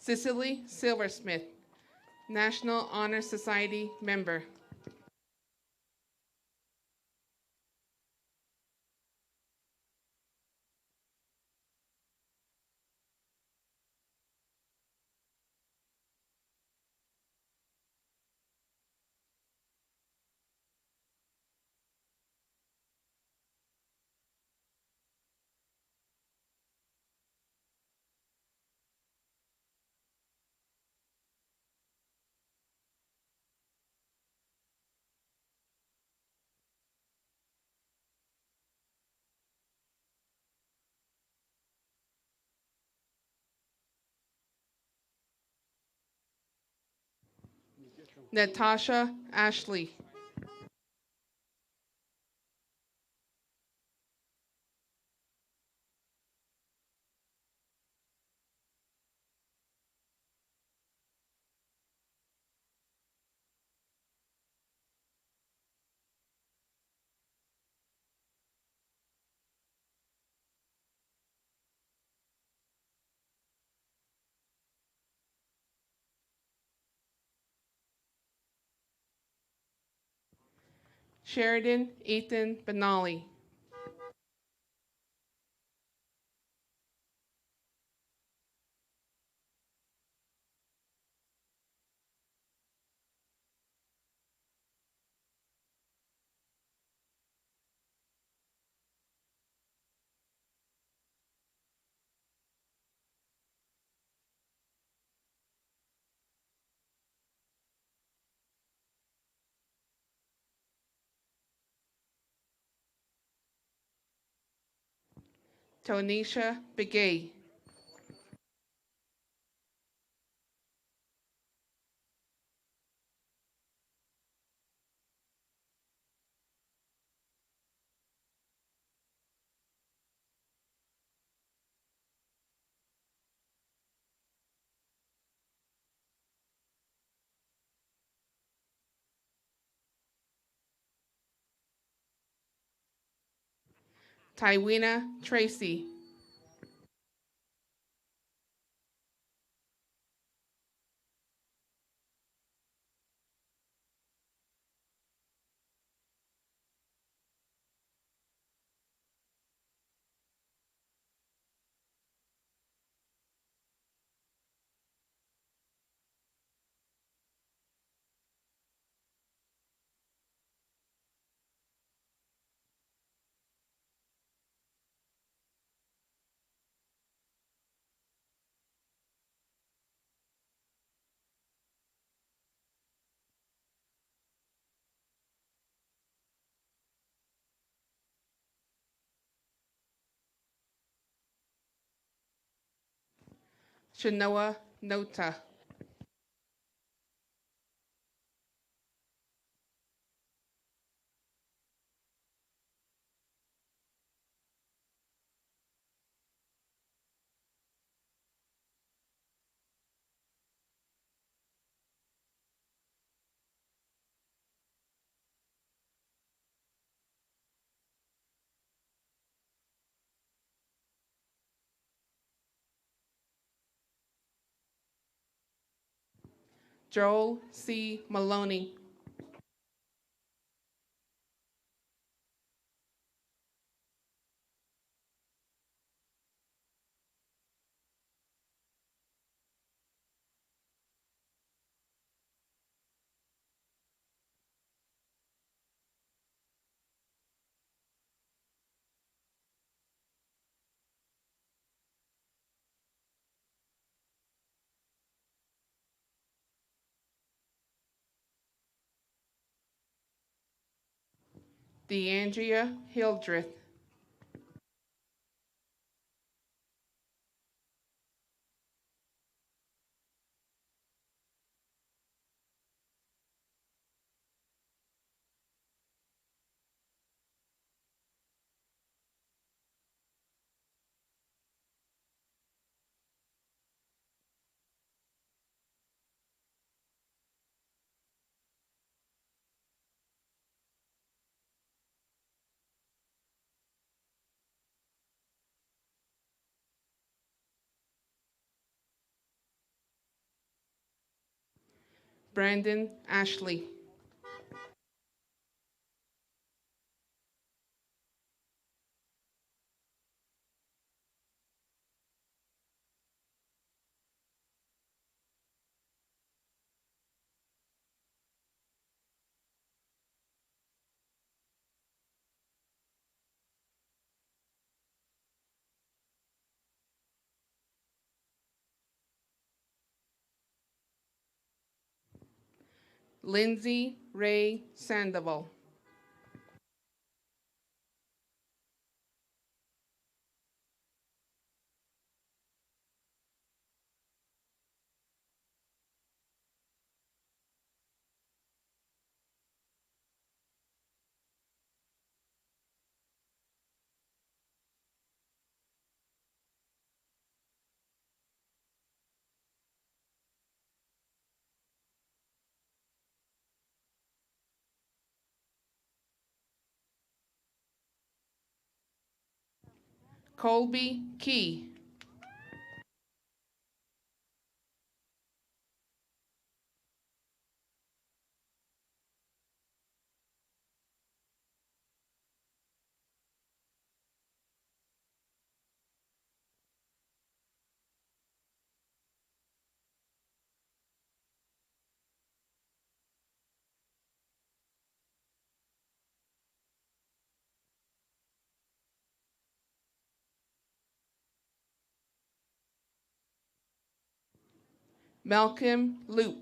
Cicely Silversmith, National Honor Society member. Natasha Ashley. Sheridan Ethan Benali. Tonisha Begay. Tywina Tracy. Shanoa Nota. Joel C. Maloney. DeAndrea Hildreth. Brandon Ashley. Lindsay Ray Sandoval. Colby Key. Malcolm Loop.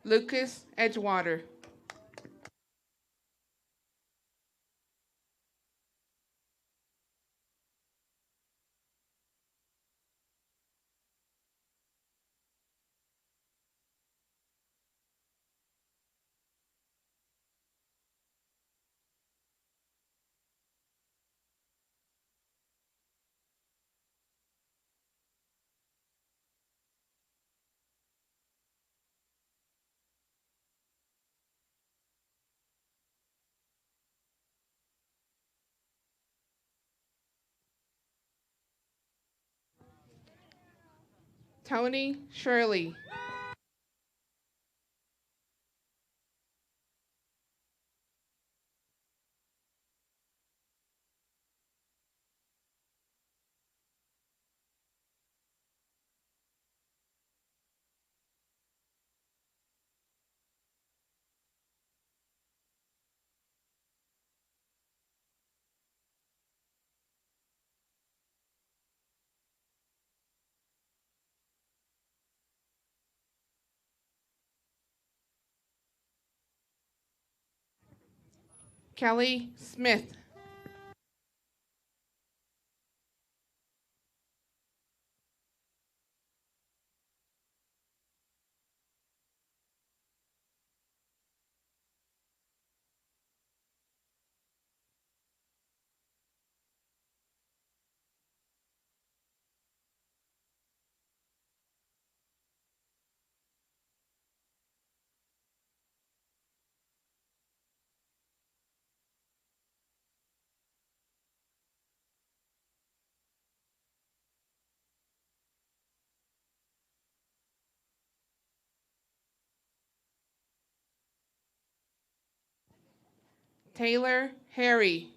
Lucas Edgewater. Tony Shirley. Kelly Smith. Taylor Harry.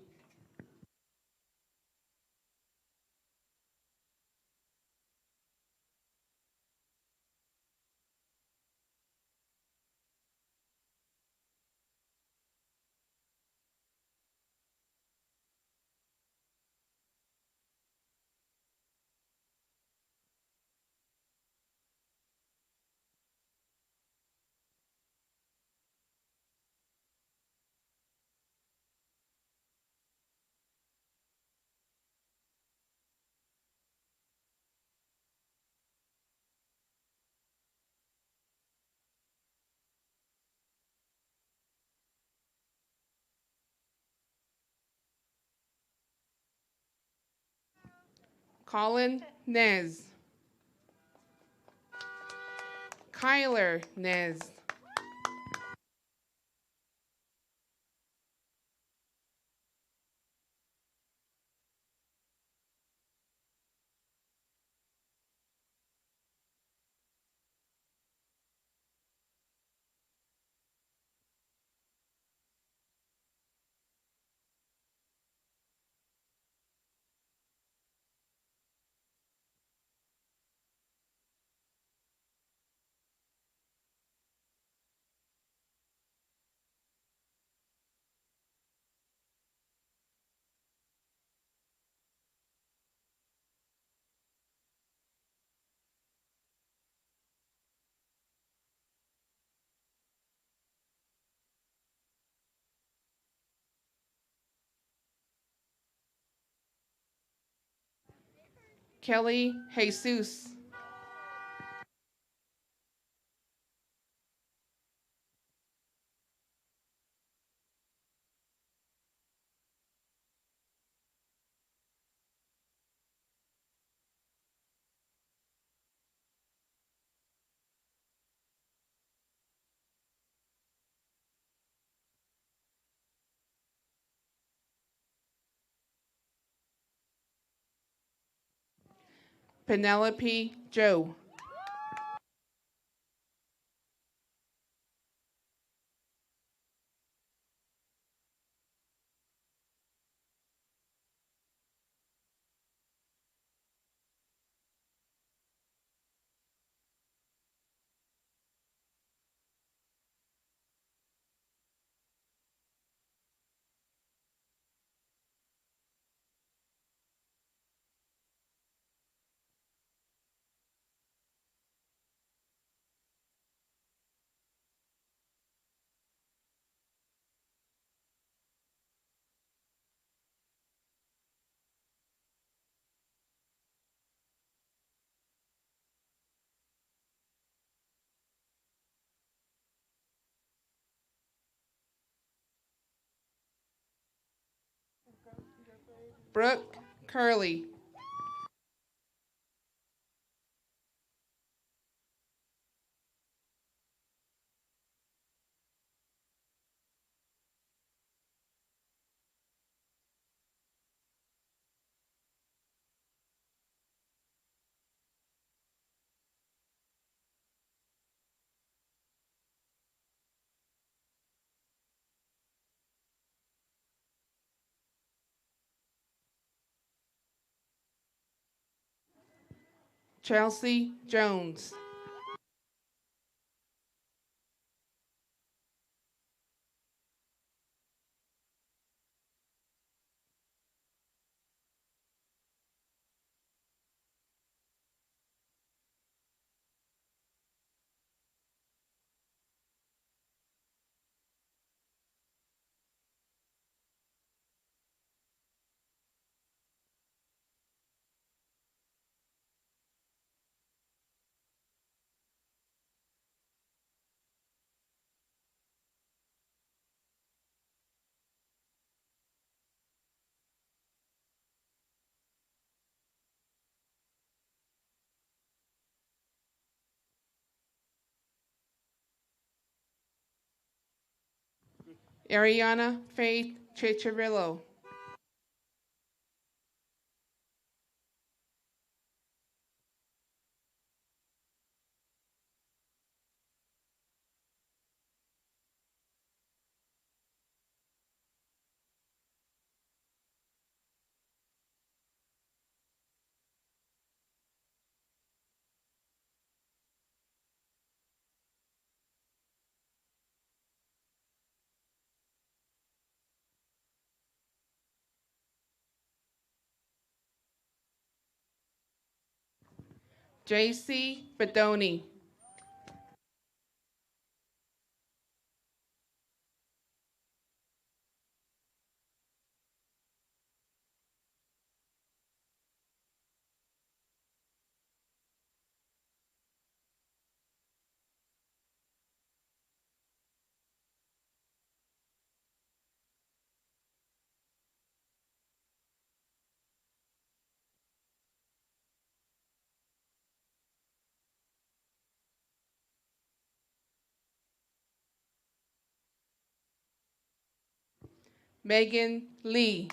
Colin Nez. Kyler Nez. Kelly Jesus. Penelope Joe. Brooke Curley. Chelsea Jones. Ariana Faith Chicharillo. JC Bedoni. Megan Lee.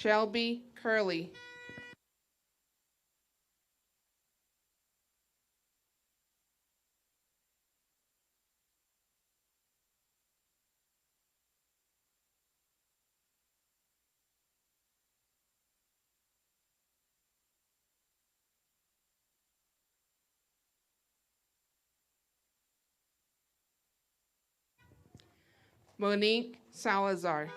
Shelby Curley. Monique Salazar.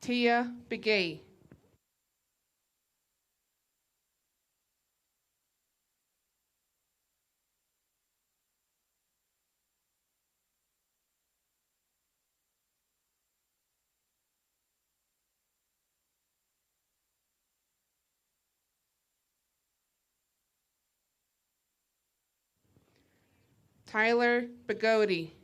Tia Begay. Tyler Begody.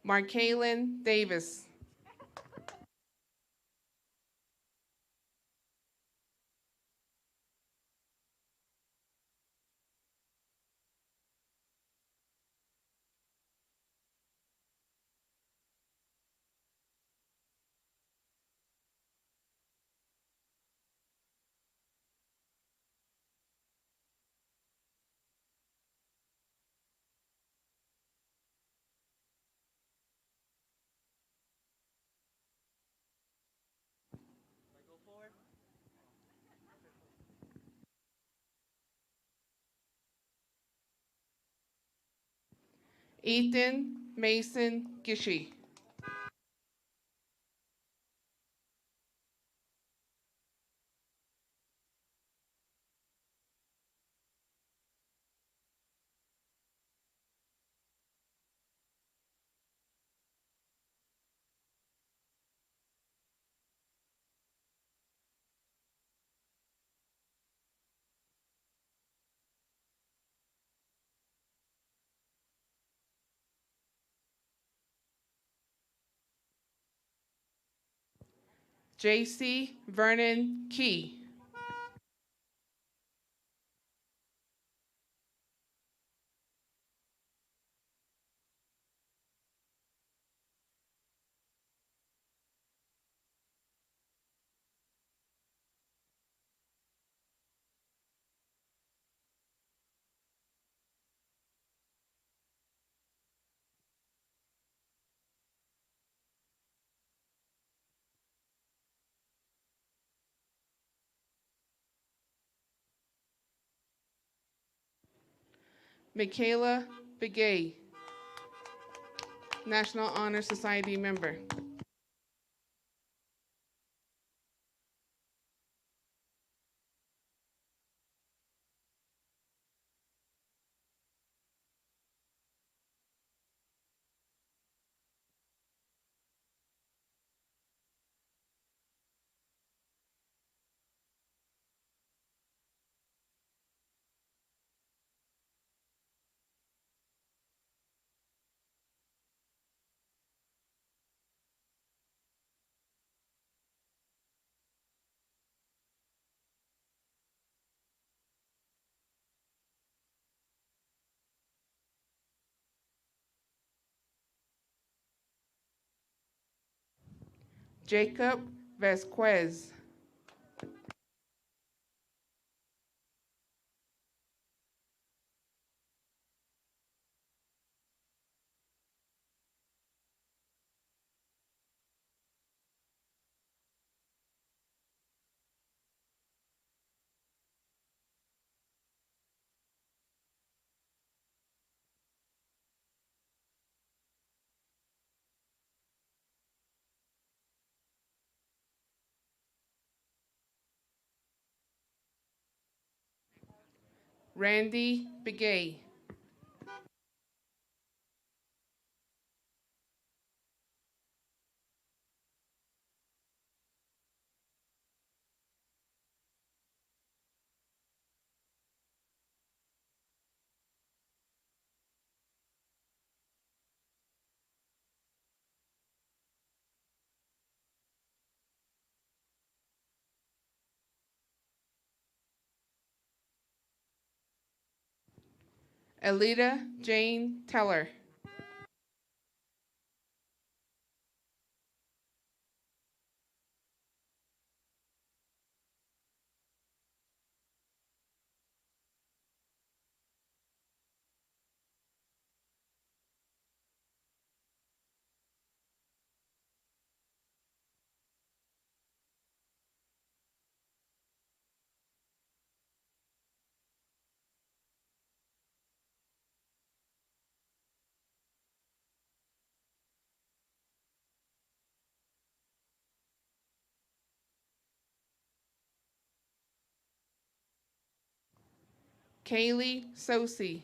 Markaylin Davis. Ethan Mason Gishi. JC Vernon Key. Michaela Begay, National Honor Society member. Jacob Vasquez. Randy Begay. Alita Jane Teller. Kaylee Sosi.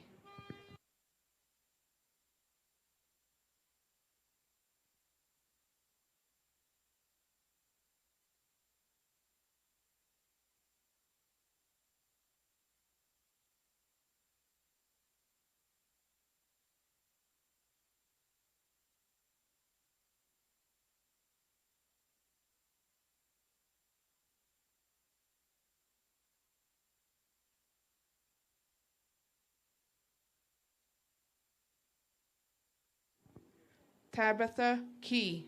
Tabitha Key.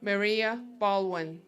Maria Baldwin.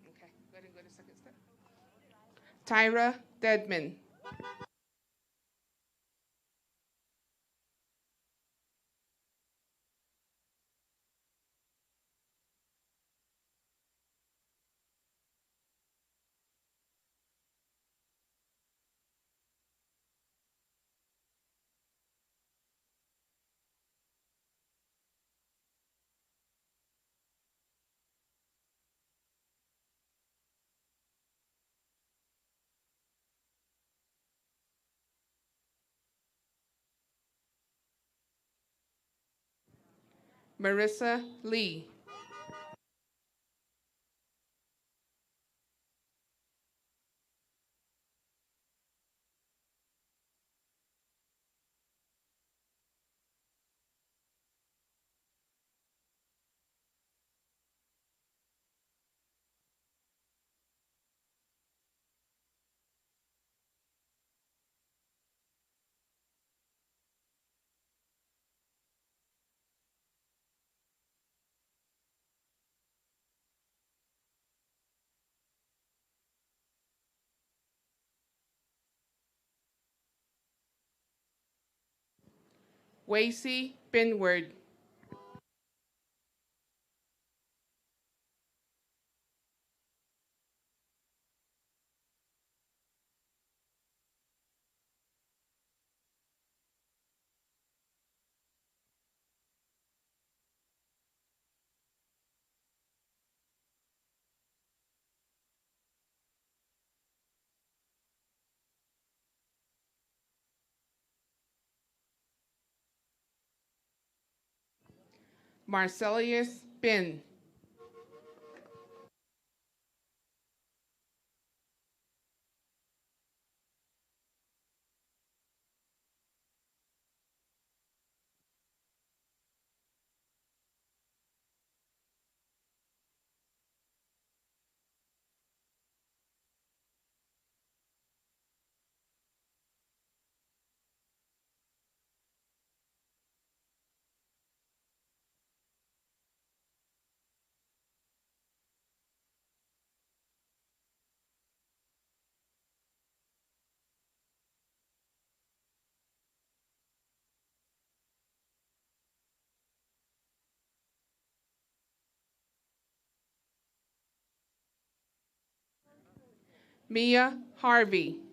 Okay, go ahead and go to the second step. Tyra Dedman. Marissa Lee. Wacy Binward. Marcellus Bin. Mia Harvey.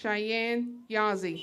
Cheyenne Yazzie.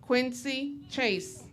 Quincy Chase.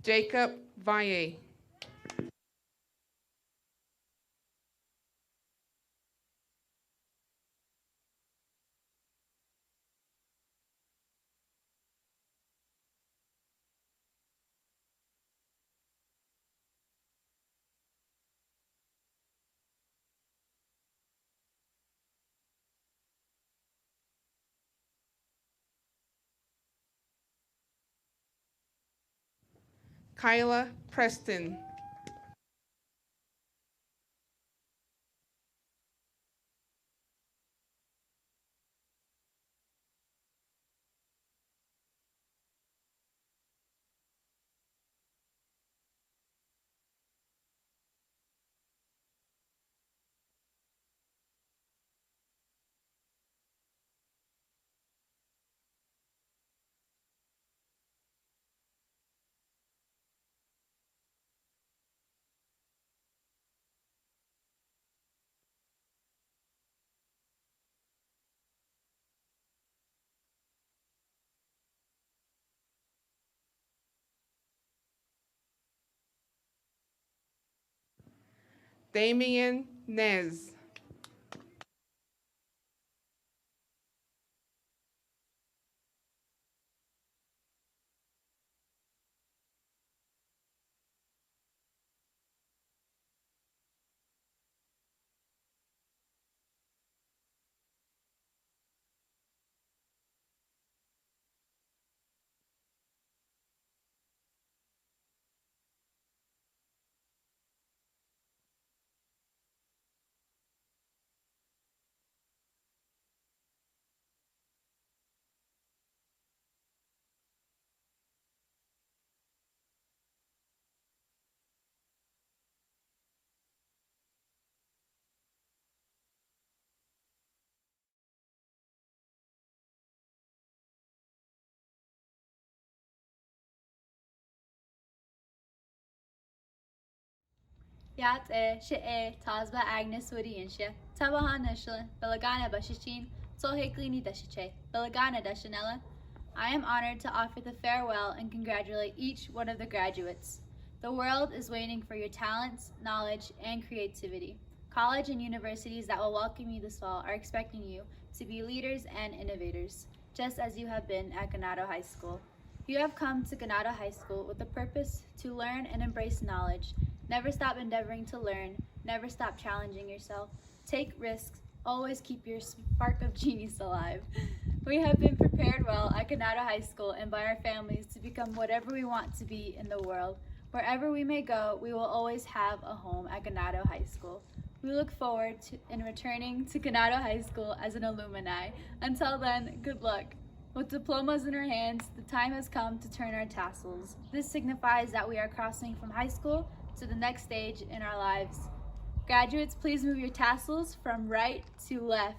Jacob Valle. Kyla Preston. Damian Nez. Yat she tazba Agnes Wodiensha, Tabaha Nishla, Belagana Bashishin, Soheklini Dashiche, Belagana Dashanella. I am honored to offer the farewell and congratulate each one of the graduates. The world is waiting for your talents, knowledge, and creativity. College and universities that will welcome you this fall are expecting you to be leaders and innovators, just as you have been at Ganado High School. You have come to Ganado High School with a purpose to learn and embrace knowledge. Never stop endeavoring to learn. Never stop challenging yourself. Take risks. Always keep your spark of genius alive. We have been prepared well at Ganado High School and by our families to become whatever we want to be in the world. Wherever we may go, we will always have a home at Ganado High School. We look forward in returning to Ganado High School as an alumni. Until then, good luck. With diplomas in our hands, the time has come to turn our tassels. This signifies that we are crossing from high school to the next stage in our lives. Graduates, please move your tassels from right to left.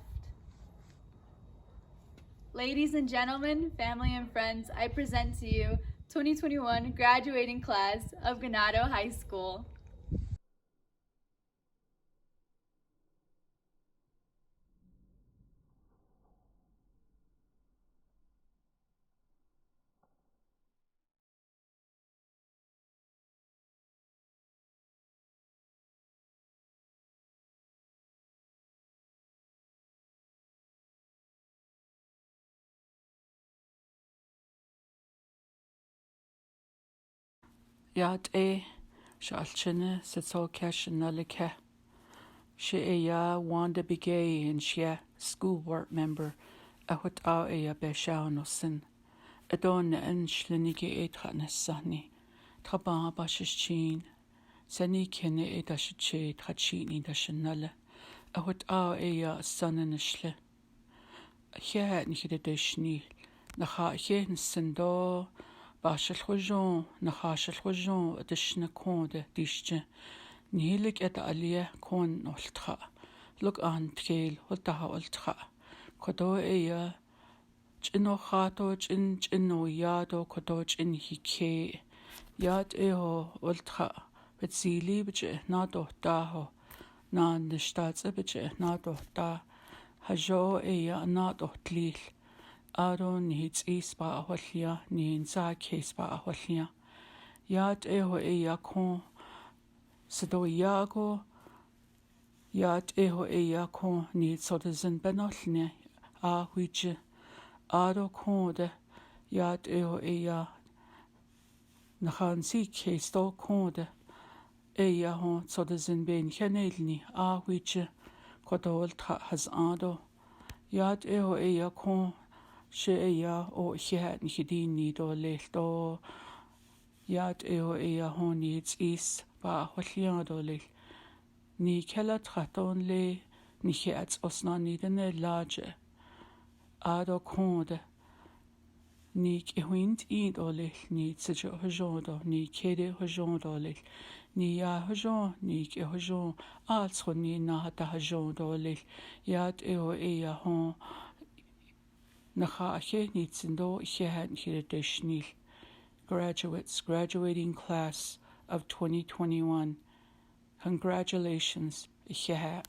Ladies and gentlemen, family and friends, I present to you 2021 graduating class of Ganado High School. Yat Shalchina Sitsokesh Shea Wanda Bigay and Shea school board member Ahut Ea Beshanosin Adon and Schlinike Etranessani Traba Bashichin Sani Kene Edashiche Trachini Dashanala Ahut Ea Son and Shle Here Nikideshni Naha Yen Sendo Bashal Nahashal Additional Conde Dishje Nihilik et Alia Con Ultra Look on Tail Ultaha Ultra Kodo Ea Chino Hato Chino Yado Kodo Chin Hike Yad Eo Ultra But Zili Bije Nado Daho Nan the Stats Bije Nado Da Hajo Ea Nado Tlil Ado needs Ispa Aholia, Nin Sa Case Ba Aholia. Yat eho e ya kon sado yago. Yat eho e ya kon ni sodazen benolne a huiche. Ado konde. Yat eho e ya nachan si kesto konde. E ya hon sodazen ben chanelni a huiche. Kodol has ado. Yat eho e ya kon she e ya o chihat ni chidini do leil. Yad eo e a hon it's is ba hwyllian do le. Ni cela traton le ni chiat osna ni dene lage. Ado konde. Ni gehwint id o le ni tsejo hojon do ni kede hojon do le. Ni ya hojon ni ge hojon als hon ni na hata hojon do le. Yad eo e a hon nacha ache ni tsindo chiat ni chidishnil. Graduates, graduating class of 2021. Congratulations, Ishahat.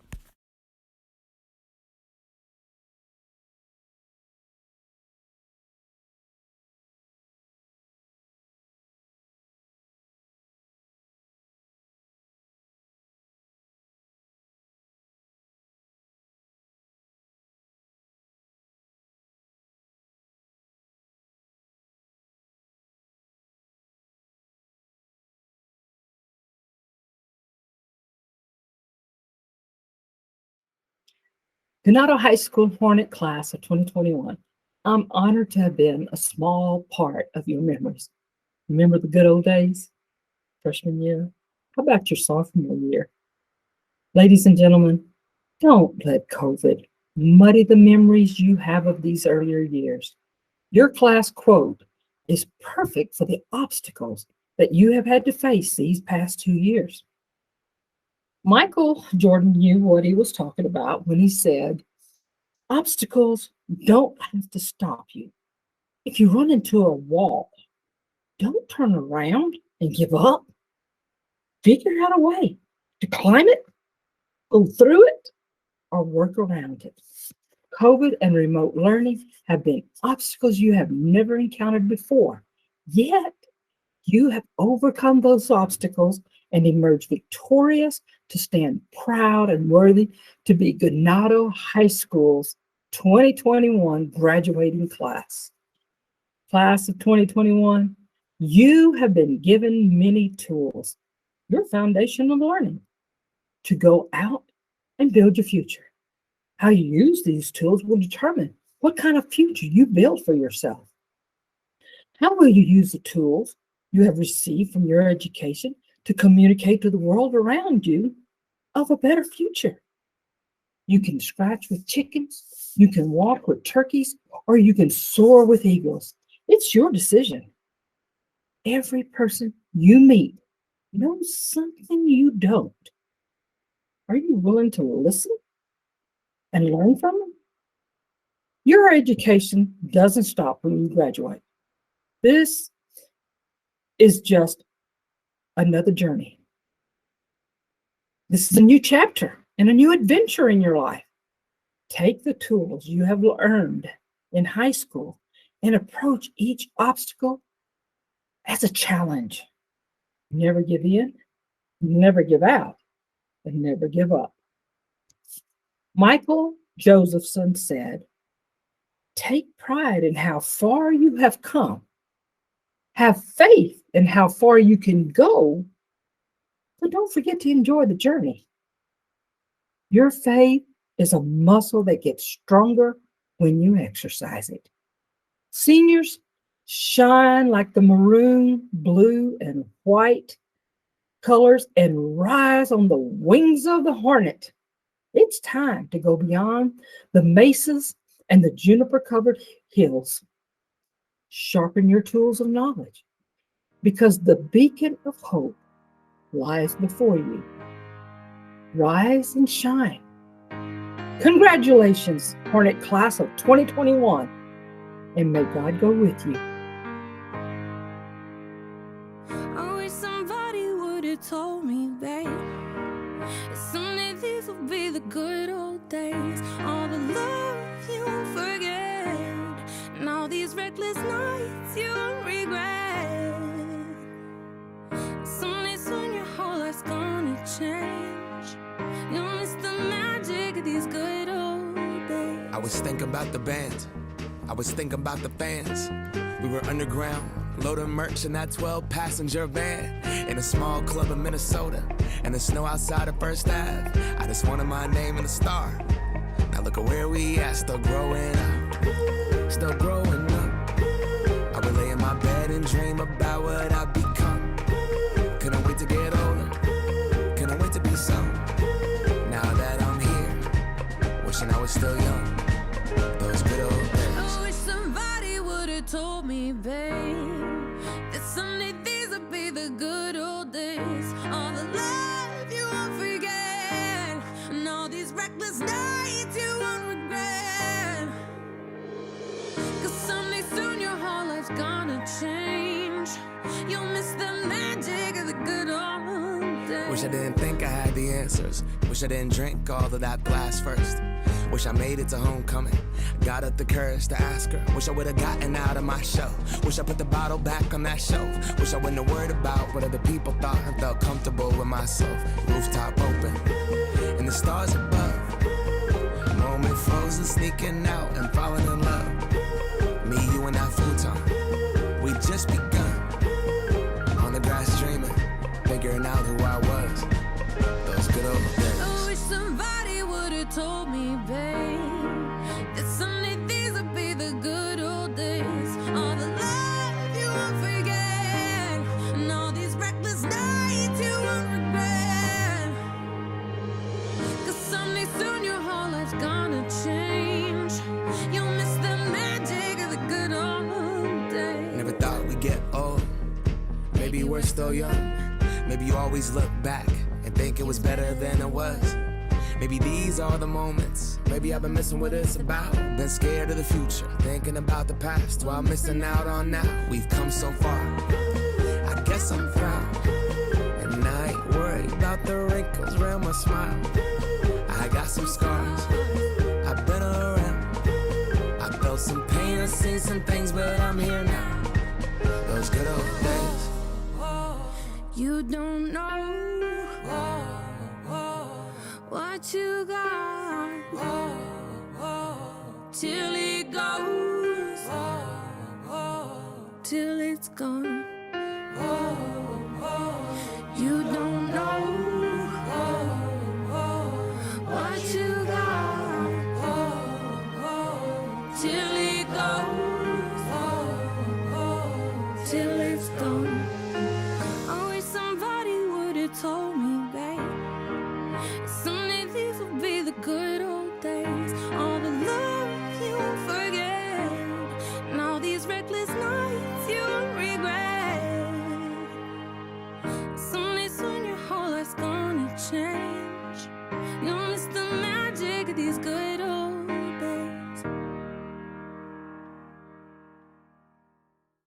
Ganado High School Hornet Class of 2021. I'm honored to have been a small part of your memories. Remember the good old days? Freshman year? How about your sophomore year? Ladies and gentlemen, don't let COVID muddy the memories you have of these earlier years. Your class quote is perfect for the obstacles that you have had to face these past 2 years. Michael Jordan knew what he was talking about when he said, obstacles don't have to stop you. If you run into a wall, don't turn around and give up. Figure out a way to climb it, go through it, or work around it. COVID and remote learning have been obstacles you have never encountered before. Yet, you have overcome those obstacles and emerged victorious to stand proud and worthy to be Ganado High School's 2021 graduating class. Class of 2021, you have been given many tools, your foundation of learning, to go out and build your future. How you use these tools will determine what kind of future you build for yourself. How will you use the tools you have received from your education to communicate to the world around you of a better future? You can scratch with chickens, you can walk with turkeys, or you can soar with eagles. It's your decision. Every person you meet knows something you don't. Are you willing to listen and learn from them? Your education doesn't stop when you graduate. This is just another journey. This is a new chapter and a new adventure in your life. Take the tools you have earned in high school and approach each obstacle as a challenge. Never give in, never give out, and never give up. Michael Josephson said, take pride in how far you have come. Have faith in how far you can go, but don't forget to enjoy the journey. Your faith is a muscle that gets stronger when you exercise it. Seniors, shine like the maroon, blue, and white colors and rise on the wings of the hornet. It's time to go beyond the mesas and the juniper-covered hills. Sharpen your tools of knowledge, because the beacon of hope lies before you. Rise and shine. Congratulations, Hornet Class of 2021, and may God go with you. I wish somebody would have told me, babe, someday these will be the good old days. All the love you won't forget, and all these reckless nights you won't regret. was thinking about the band. I was thinking about the fans. We were underground, loading merch in that 12-passenger van in a small club in Minnesota, and the snow outside of First Ave. I just wanted my name in the star. Now look at where we at, still growing up, still growing up. I would lay in my bed and dream about what I'd become. Couldn't wait to get older, couldn't wait to be some. Now that I'm here, wishing I was still young. Those good old days. I wish somebody would've told me, babe, that someday these would be the good old days. All the love you won't forget, and all these reckless nights you won't regret. Cause someday soon your whole life's gonna change. You'll miss the magic of the good old days. Wish I didn't think I had the answers. Wish I didn't drink all of that glass first. Wish I made it to homecoming, got up the courage to ask her. Wish I would've gotten out of my show. Wish I put the bottle back on that shelf. Wish I wouldn't have worried about what other people thought and felt comfortable with myself. Rooftop open, and the stars above. Moment frozen, sneaking out and falling in love. Me, you, and that futon, we just begun. On the grass dreaming, figuring out who I was. Those good old days. I wish somebody would've told me, babe, that someday these would be the good old days. All the love you won't forget, and all these reckless nights you won't regret. Cause someday soon your whole life's gonna change. You'll miss the magic of the good old days. Never thought we'd get old. Maybe we're still young. Maybe you always look back and think it was better than it was. Maybe these are the moments. Maybe I've been missing what it's about. Been scared of the future, thinking about the past while missing out on now. We've come so far, I guess I'm proud. And I ain't worried about the wrinkles around my smile. I got some scars, I've been around. I felt some pain, I've seen some things, but I'm here now. Those good old days. You don't know what you got till it goes, till it's gone. You don't know what you got till it goes, till it's gone. I wish somebody would've told me, babe, someday these will be the good